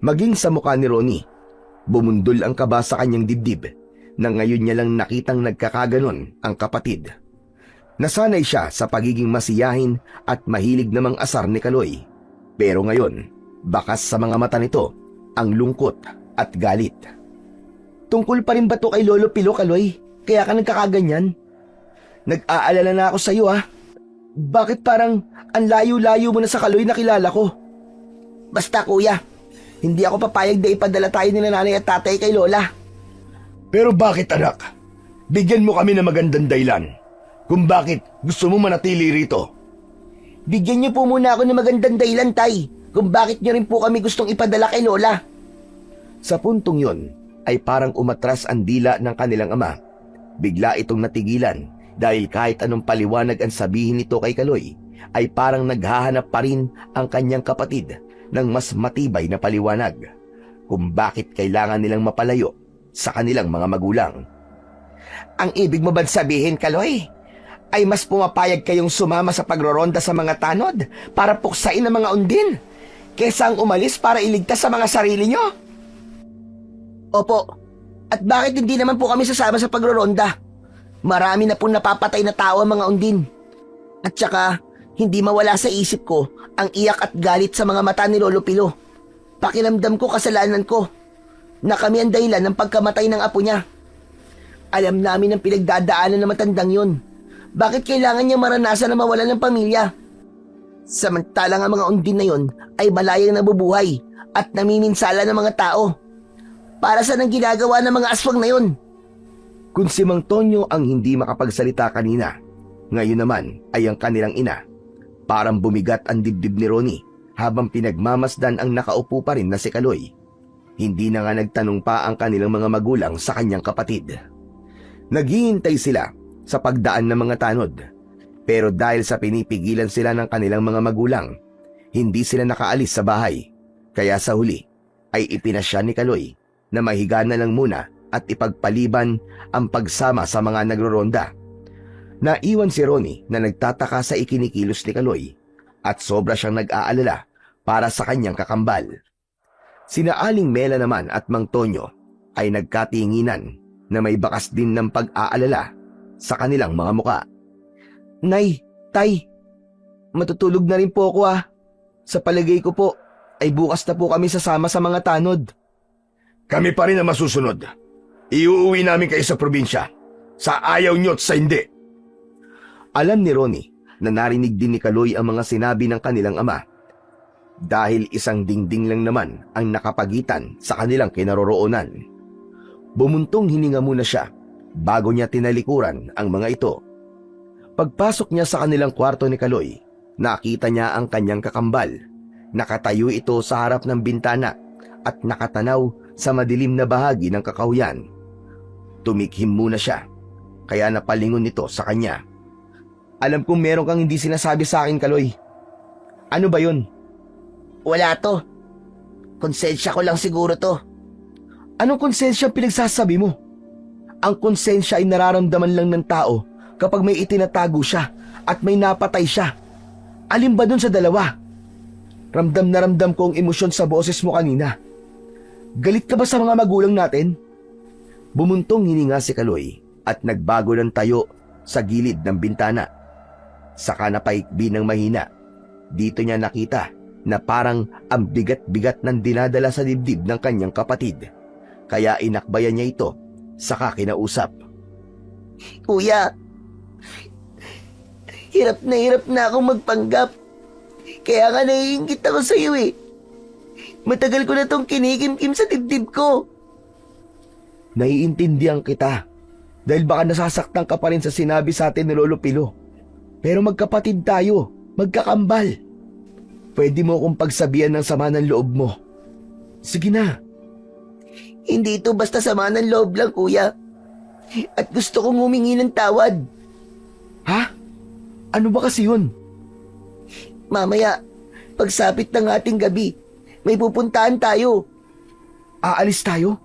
Maging sa mukha ni Ronnie, bumundol ang kaba sa kanyang dibdib na ngayon niya lang nakitang nagkakaganon ang kapatid. Nasanay siya sa pagiging masiyahin at mahilig namang asar ni Kaloy. Pero ngayon, bakas sa mga mata nito ang lungkot at galit. Tungkol pa rin ba to kay Lolo Pilo, Kaloy? Kaya ka nagkakaganyan? Nag-aalala na ako sa'yo, Bakit parang ang layo-layo mo na sa Kaloy na kilala ko? Basta, kuya. Hindi ako papayag na ipadala tayo ni nanay at tatay kay Lola. Pero bakit, anak? Bigyan mo kami ng magandang dahilan kung bakit gusto mo manatili rito. Bigyan niyo po muna ako ng magandang dahilan, Tay, kung bakit niyo rin po kami gustong ipadala kay Lola. Sa puntong yon ay parang umatras ang dila ng kanilang ama. Bigla itong natigilan dahil kahit anong paliwanag ang sabihin nito kay Kaloy, ay parang naghahanap pa rin ang kanyang kapatid ng mas matibay na paliwanag kung bakit kailangan nilang mapalayo sa kanilang mga magulang. Ang ibig mo ba sabihin, Kaloy, ay mas pumapayag kayong sumama sa pagroronda sa mga tanod para puksain ang mga undin kesa ang umalis para iligtas sa mga sarili nyo? Opo. At bakit hindi naman po kami sasama sa pagroronda? Marami na pong napapatay na tao ang mga undin. At saka, hindi mawala sa isip ko ang iyak at galit sa mga mata ni Lolo Pilo. Pakiramdam ko kasalanan ko na kami ang dahilan ng pagkamatay ng apo niya. Alam namin ang pinagdadaanan ng matandang yun. Bakit kailangan niya maranasan na mawalan ng pamilya? Samantalang ang mga undin na yun ay malayang nabubuhay at namiminsala ng mga tao. Para saan ang ginagawa ng mga aswang na yun? Kung si Mang Tonyo ang hindi makapagsalita kanina, ngayon naman ay ang kanilang ina. Parang bumigat ang dibdib ni Ronnie habang pinagmamasdan ang nakaupo pa rin na si Kaloy. Hindi na nga nagtanong pa ang kanilang mga magulang sa kanyang kapatid. Naghihintay sila sa pagdaan ng mga tanod. Pero dahil sa pinipigilan sila ng kanilang mga magulang, hindi sila nakaalis sa bahay. Kaya sa huli ay ipinasya ni Kaloy na mahiga na lang muna at ipagpaliban ang pagsama sa mga nagroronda. Naiwan si Ronnie na nagtataka sa ikinikilos ni Kaloy at sobra siyang nag-aalala para sa kanyang kakambal. Sina Aling Mela naman at Mang Tonyo ay nagkatinginan na may bakas din ng pag-aalala sa kanilang mga muka. Nay, Tay, matutulog na rin po ako ah. Sa palagay ko po ay bukas na po kami sasama sa mga tanod. Kami pa rin ang masusunod. Iuuwi namin kayo sa probinsya. Sa ayaw nyo at sa hindi. Alam ni Ronnie na narinig din ni Kaloy ang mga sinabi ng kanilang ama. Dahil isang dingding lang naman ang nakapagitan sa kanilang kinaroroonan. Bumuntong hininga muna siya bago niya tinalikuran ang mga ito. Pagpasok niya sa kanilang kwarto ni Kaloy, nakita niya ang kanyang kakambal. Nakatayo ito sa harap ng bintana at nakatanaw sa madilim na bahagi ng kakahuyan. Tumikhim muna siya, kaya napalingon nito sa kanya. Alam kong meron kang hindi sinasabi sa akin, Kaloy. Ano ba yun? Wala to. Konsensya ko lang siguro to. Anong konsensya pinagsasabi mo? Ang konsensya ay nararamdaman lang ng tao kapag may itinatago siya at may napatay siya. Alin ba dun sa dalawa? Ramdam na ramdam ko ang emosyon sa boses mo kanina. Galit ka ba sa mga magulang natin? Bumuntong hininga si Kaloy at nagbago ng tayo sa gilid ng bintana. Saka napaikbi ng mahina. Dito niya nakita na parang ang bigat-bigat ng dinadala sa dibdib ng kanyang kapatid. Kaya inakbayan niya ito, saka kinausap. Kuya, hirap na akong magpanggap. Kaya nga naiingit ako sa iyo eh. Matagal ko na tong kinikimkim sa dibdib ko. Naiintindihan kita dahil baka nasasaktan ka pa rin sa sinabi sa atin ni Lolo Pilo. Pero magkapatid tayo, magkakambal. Pwede mo akong pagsabihan ng sama ng loob mo. Sige na. Hindi ito basta sama ng loob lang, kuya. At gusto kong humingi ng tawad. Ha? Ano ba kasi yun? Mamaya, pagsapit ng ating gabi, may pupuntahan tayo. Aalis tayo?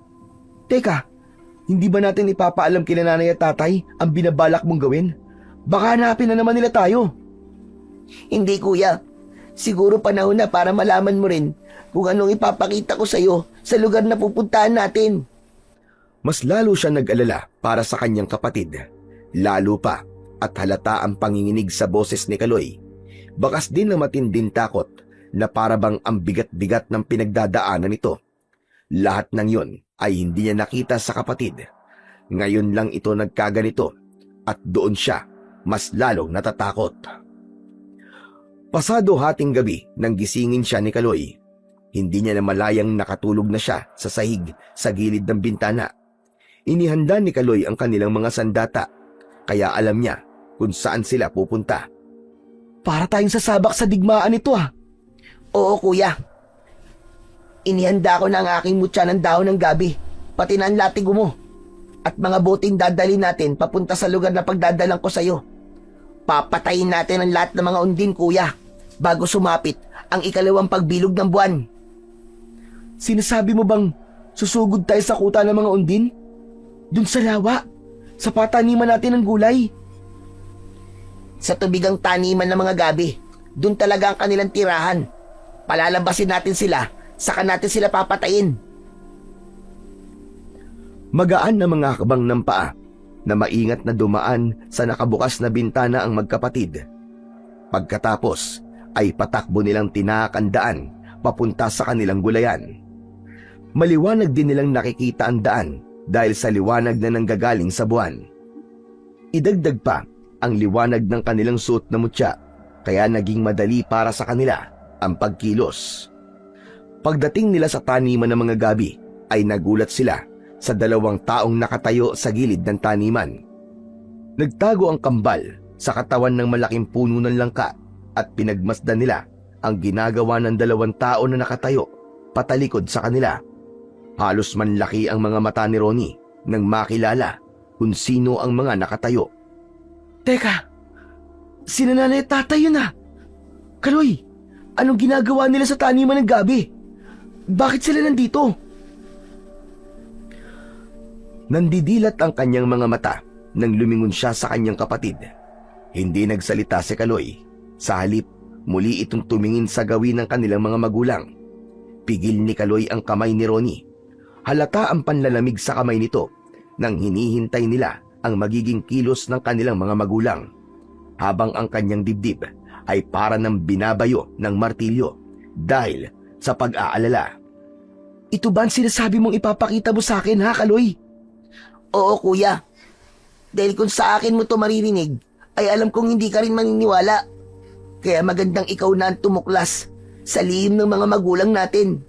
Teka, hindi ba natin ipapaalam kina nanay at tatay ang binabalak mong gawin? Baka hanapin na naman nila tayo. Hindi, kuya. Siguro panahon na para malaman mo rin kung anong ipapakita ko sa iyo sa lugar na pupuntahan natin. Mas lalo siya nag-alala para sa kanyang kapatid. Lalo pa at halata ang panginginig sa boses ni Kaloy. Bakas din ng matinding takot na parabang ang bigat-bigat ng pinagdadaanan nito. Lahat ng yon ay hindi niya nakita sa kapatid. Ngayon lang ito nagkaganito at doon siya mas lalong natatakot. Pasado hating gabi nang gisingin siya ni Kaloy. Hindi niya na malayang nakatulog na siya sa sahig sa gilid ng bintana. Inihanda ni Kaloy ang kanilang mga sandata, kaya alam niya kung saan sila pupunta. Para tayong sasabak sa digmaan ito ah. Oo, kuya. Inihanda ko na ang aking mutya ng dahon ng gabi, pati na ang latigo mo, at mga boting dadali natin papunta sa lugar na pagdadalang ko sa iyo. Papatayin natin ang lahat ng mga undin, kuya, bago sumapit ang ikalawang pagbilog ng buwan. Sinasabi mo bang susugod tayo sa kuta ng mga undin? Dun sa lawa, sa pataniman natin ng gulay. Sa tubigang taniman ng mga gabi, dun talaga ang kanilang tirahan. Palalabasin natin sila, saka natin sila papatayin. Magaan na mga hakbang ng paa na maingat na dumaan sa nakabukas na bintana ang magkapatid. Pagkatapos ay patakbo nilang tinakandaan papunta sa kanilang gulayan. Maliwanag din nilang nakikita ang daan dahil sa liwanag na nanggagaling sa buwan. Idagdag pa ang liwanag ng kanilang suot na mutya, kaya naging madali para sa kanila ang pagkilos. Pagdating nila sa taniman ng mga gabi ay nagulat sila sa dalawang taong nakatayo sa gilid ng taniman. Nagtago ang kambal sa katawan ng malaking puno ng langka at pinagmasdan nila ang ginagawa ng dalawang tao na nakatayo patalikod sa kanila. Halos manlaki ang mga mata ni Ronnie nang makilala kung sino ang mga nakatayo. Teka, sina nanay at tatay yun ah. Kaloy, anong ginagawa nila sa taniman ng gabi? Bakit sila nandito? Nandidilat ang kanyang mga mata nang lumingon siya sa kanyang kapatid. Hindi nagsalita si Kaloy. Sa halip, muli itong tumingin sa gawin ng kanilang mga magulang. Pigil ni Kaloy ang kamay ni Ronnie. Halata ang panlalamig sa kamay nito nang hinihintay nila ang magiging kilos ng kanilang mga magulang. Habang ang kanyang dibdib ay para ng binabayo ng martilyo dahil sa pag-aalala. Ito ba ang sinasabi mong ipapakita mo sa akin ha, Kaloy? Oo, kuya. Dahil kung sa akin mo to maririnig, ay alam kong hindi ka rin maniniwala. Kaya magandang ikaw na ang tumuklas sa lihim ng mga magulang natin.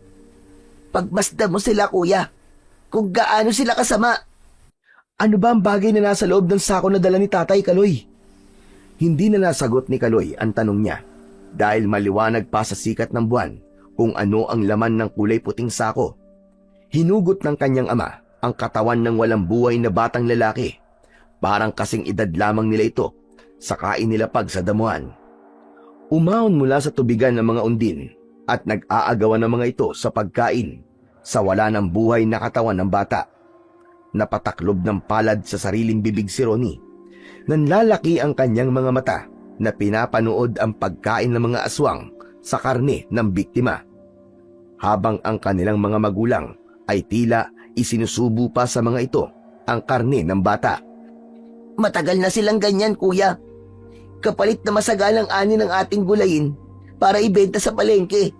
Pagmasdan mo sila, kuya, kung gaano sila kasama. Ano ba ang bagay na nasa loob ng sako na dala ni Tatay, Kaloy? Hindi na nasagot ni Kaloy ang tanong niya dahil maliwanag pa sa sikat ng buwan kung ano ang laman ng kulay puting sako. Hinugot ng kanyang ama ang katawan ng walang buhay na batang lalaki. Parang kasing edad lamang nila ito saka inilapag sa damuhan. Umahon mula sa tubigan ng mga undin at nag-aagawan ng mga ito sa pagkain sa wala ng buhay na katawan ng bata. Napataklob ng palad sa sariling bibig si Ronnie. Nanlalaki ang kanyang mga mata na pinapanood ang pagkain ng mga aswang sa karne ng biktima. Habang ang kanilang mga magulang ay tila isinusubo pa sa mga ito ang karne ng bata. Matagal na silang ganyan, kuya. Kapalit na masagalang ani ng ating gulayin para ibenta sa palengke.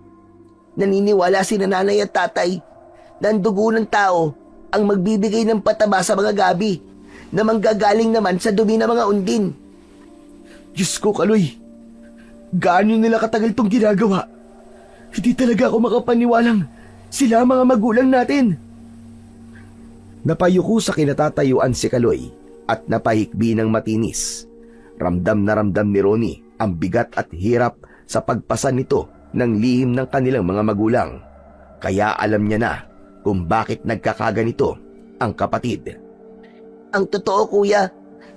Naniniwala si nanay at tatay na ang dugo ng tao ang magbibigay ng pataba sa mga gabi na manggagaling naman sa dumi ng mga undin. Diyos ko, Kaloy. Gaano nila katagal tong ginagawa? Hindi talaga ako makapaniwalang sila ang mga magulang natin. Napayuko sa kinatatayuan si Kaloy at napahikbi ng matinis. Ramdam na ramdam ni Ronnie ang bigat at hirap sa pagpasan nito ng lihim ng kanilang mga magulang. Kaya alam niya na kung bakit nagkakaganito ang kapatid. Ang totoo, kuya,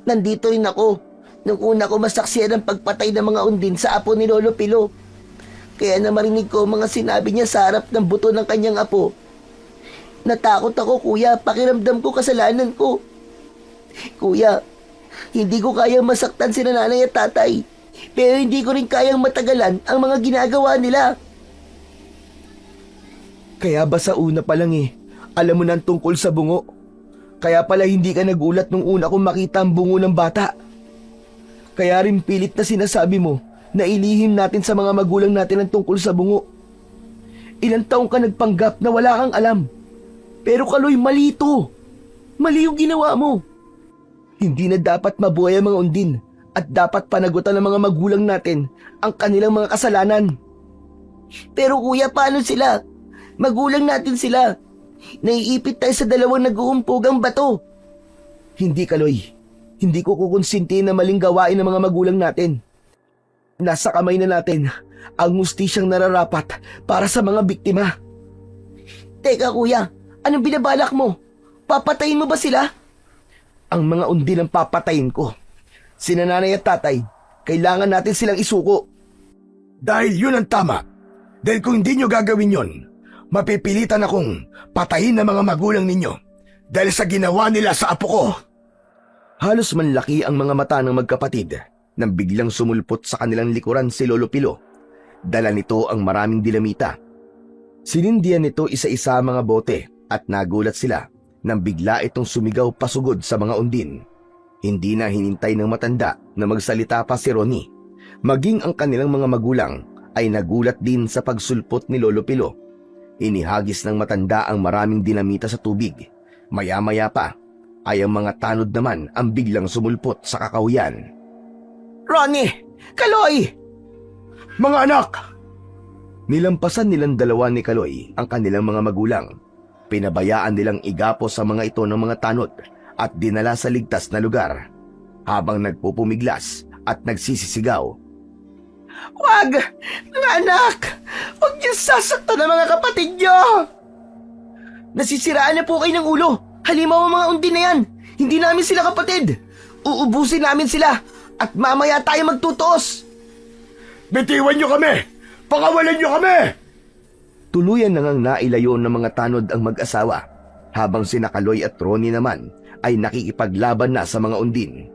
nandito rin ako nung una ko masaksiyan ang pagpatay ng mga undin sa apo ni Lolo Pilo. Kaya na marinig ko mga sinabi niya sa harap ng buto ng kanyang apo. Natakot ako, kuya, pakiramdam ko kasalanan ko. Kuya, hindi ko kayang masaktan si nanay at tatay, pero hindi ko rin kayang matagalan ang mga ginagawa nila. Kaya ba sa una pa lang alam mo na tungkol sa bungo? Kaya pala hindi ka nagulat nung una kong makita ang bungo ng bata. Kaya rin pilit na sinasabi mo na ilihim natin sa mga magulang natin ang tungkol sa bungo. Ilang taong ka nagpanggap na wala kang alam. Pero Kaloy, mali ito. Mali yung ginawa mo. Hindi na dapat mabuhay ang mga undin at dapat panagutan ng mga magulang natin ang kanilang mga kasalanan. Pero kuya, paano sila? Magulang natin sila. Naiipit tayo sa dalawang nag-uumpugang bato. Hindi, Kaloy. Hindi ko kukonsinti na maling gawain ng mga magulang natin. Nasa kamay na natin ang hustisyang nararapat para sa mga biktima. Teka, kuya. Anong binabalak mo? Papatayin mo ba sila? Ang mga undin ang papatayin ko. Sina nanay at tatay, kailangan natin silang isuko. Dahil yun ang tama. Dahil kung hindi nyo gagawin yon, mapipilitan akong patayin ng mga magulang ninyo dahil sa ginawa nila sa apo ko. Halos manlaki ang mga mata ng magkapatid nang biglang sumulpot sa kanilang likuran si Lolo Pilo. Dala nito ang maraming dinamita. Sinindihan nito isa-isa ang mga bote at nagulat sila nang bigla itong sumigaw pasugod sa mga undin. Hindi na hinintay ng matanda na magsalita pa si Ronnie. Maging ang kanilang mga magulang ay nagulat din sa pagsulpot ni Lolo Pilo. Inihagis ng matanda ang maraming dinamita sa tubig. Maya-maya pa ay ang mga tanod naman ang biglang sumulpot sa kakahuyan. Ronnie! Kaloy! Mga anak! Nilampasan nilang dalawa ni Kaloy ang kanilang mga magulang. Pinabayaan nilang igapos sa mga ito ng mga tanod at dinala sa ligtas na lugar. Habang nagpupumiglas at nagsisisigaw. Wag! Mga anak! Huwag niyo sasaktan ang mga kapatid niyo! Nasisiraan na po kayo ng ulo. Halimaw ang mga undin na yan. Hindi namin sila kapatid. Uubusin namin sila. At mamaya tayo magtutuos. Bitiwan nyo kami! Pakawalan nyo kami! Tuluyan na ngang nailayo ng mga tanod ang mag-asawa, habang sina Kaloy at Ronnie naman ay nakikipaglaban na sa mga undin.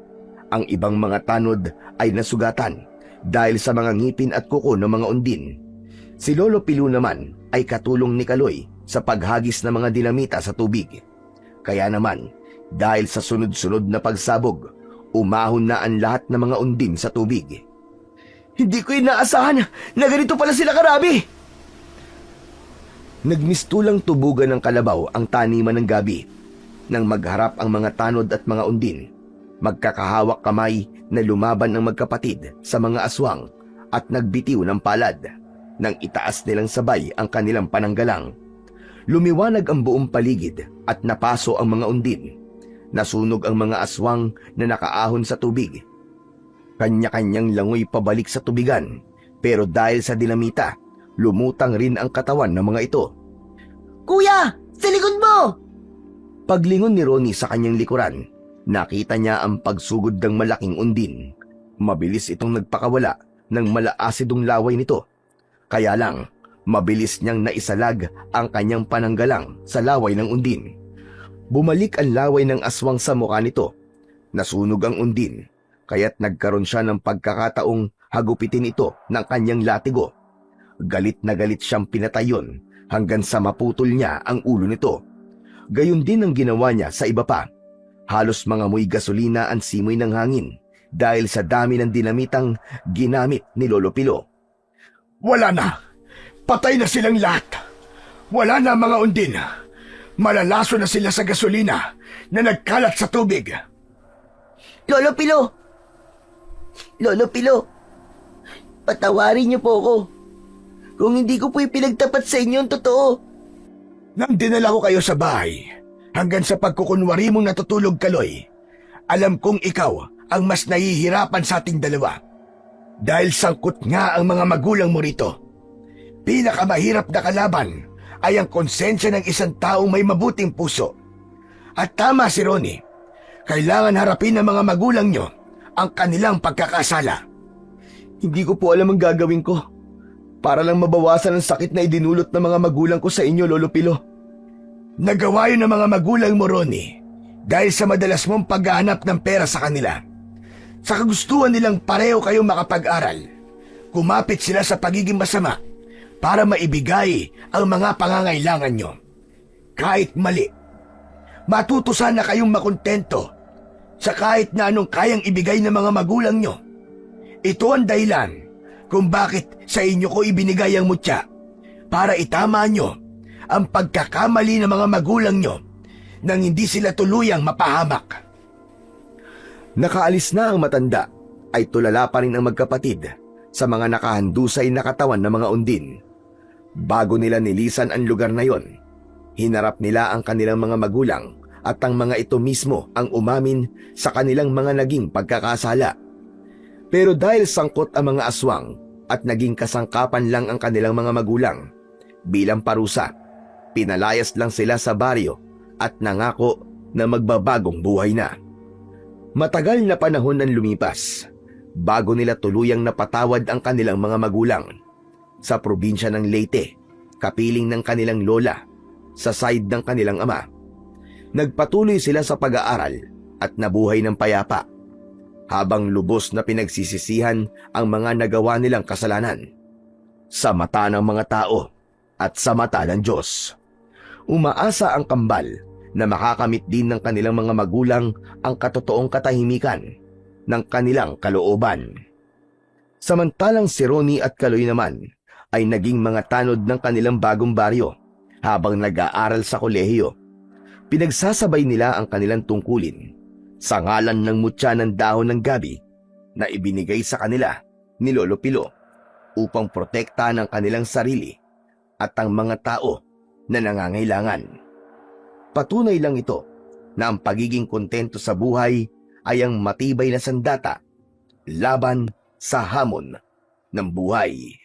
Ang ibang mga tanod ay nasugatan dahil sa mga ngipin at kuko ng mga undin. Si Lolo Pilu naman ay katulong ni Kaloy sa paghagis ng mga dinamita sa tubig. Kaya naman, dahil sa sunod-sunod na pagsabog, umahon na ang lahat ng mga undin sa tubig. Hindi ko inaasahan na ganito pala sila karami. Nagmistulang tubugan ng kalabaw ang taniman ng gabi. Nang magharap ang mga tanod at mga undin, magkakahawak kamay na lumaban ang magkapatid sa mga aswang at nagbitiw ng palad. Nang itaas nilang sabay ang kanilang pananggalang, lumiwanag ang buong paligid at napaso ang mga undin. Nasunog ang mga aswang na nakaahon sa tubig. Kanya-kanyang langoy pabalik sa tubigan, pero dahil sa dinamita, lumutang rin ang katawan ng mga ito. Kuya, sa likod mo! Paglingon ni Ronnie sa kanyang likuran, nakita niya ang pagsugod ng malaking undin. Mabilis itong nagpakawala ng malaasidong laway nito. Kaya lang, mabilis niyang naisalag ang kanyang pananggalang sa laway ng undin. Bumalik ang laway ng aswang sa mukha nito. Nasunog ang undin, kaya't nagkaroon siya ng pagkakataong hagupitin ito ng kanyang latigo. Galit na galit siyang pinatay yun hanggang sa maputol niya ang ulo nito. Gayon din ang ginawa niya sa iba pa. Halos mga muy gasolina ang simoy ng hangin dahil sa dami ng dinamitang ginamit ni Lolo Pilo. Wala na! Patay na silang lahat! Wala na mga undin! Malalaso na sila sa gasolina na nagkalat sa tubig! Lolo Pilo! Lolo Pilo! Patawarin niyo po ako. Kung hindi ko po ipinagtapat sa inyo ang totoo. Nang dinala ko kayo sa bahay, hanggang sa pagkukunwari mong natutulog, Kaloy, alam kong ikaw ang mas nahihirapan sa ating dalawa. Dahil sangkot nga ang mga magulang mo rito. Pinakamahirap na kalaban ay ang konsensya ng isang taong may mabuting puso. At tama si Ronnie, kailangan harapin ng mga magulang nyo ang kanilang pagkakasala. Hindi ko po alam ang gagawin ko para lang mabawasan ang sakit na idinulot ng mga magulang ko sa inyo, Lolo Pilo. Nagawa yun ng mga magulang mo, Ronnie, dahil sa madalas mong paghahanap ng pera sa kanila. Sa kagustuhan nilang pareho kayong makapag-aral, kumapit sila sa pagiging masama para maibigay ang mga pangangailangan nyo. Kahit mali, matuto sana kayong makontento sa kahit na anong kayang ibigay ng mga magulang nyo. Ito ang dahilan kung bakit sa inyo ko ibinigay ang mutya, para itama nyo ang pagkakamali ng mga magulang nyo nang hindi sila tuluyang mapahamak. Nakaalis na ang matanda, ay tulala pa rin ang magkapatid sa mga nakahandusay na katawan ng mga undin. Bago nila nilisan ang lugar na yon, hinarap nila ang kanilang mga magulang at ang mga ito mismo ang umamin sa kanilang mga naging pagkakasala. Pero dahil sangkot ang mga aswang at naging kasangkapan lang ang kanilang mga magulang, bilang parusa, pinalayas lang sila sa baryo at nangako na magbabagong buhay na. Matagal na panahon ang lumipas bago nila tuluyang napatawad ang kanilang mga magulang. Sa probinsya ng Leyte, kapiling ng kanilang lola, sa side ng kanilang ama. Nagpatuloy sila sa pag-aaral at nabuhay ng payapa, habang lubos na pinagsisisihan ang mga nagawa nilang kasalanan sa mata ng mga tao at sa mata ng Diyos. Umaasa ang kambal na makakamit din ng kanilang mga magulang ang katotoong katahimikan ng kanilang kalooban. Samantalang si Ronnie at Kaloy naman ay naging mga tanod ng kanilang bagong baryo habang nag-aaral sa kolehiyo. Pinagsasabay nila ang kanilang tungkulin sa ngalan ng mutya ng dahon ng gabi na ibinigay sa kanila ni Lolo Pilo upang protektahan ang kanilang sarili at ang mga tao na nangangailangan. Patunay lang ito na ang pagiging kontento sa buhay ay ang matibay na sandata laban sa hamon ng buhay.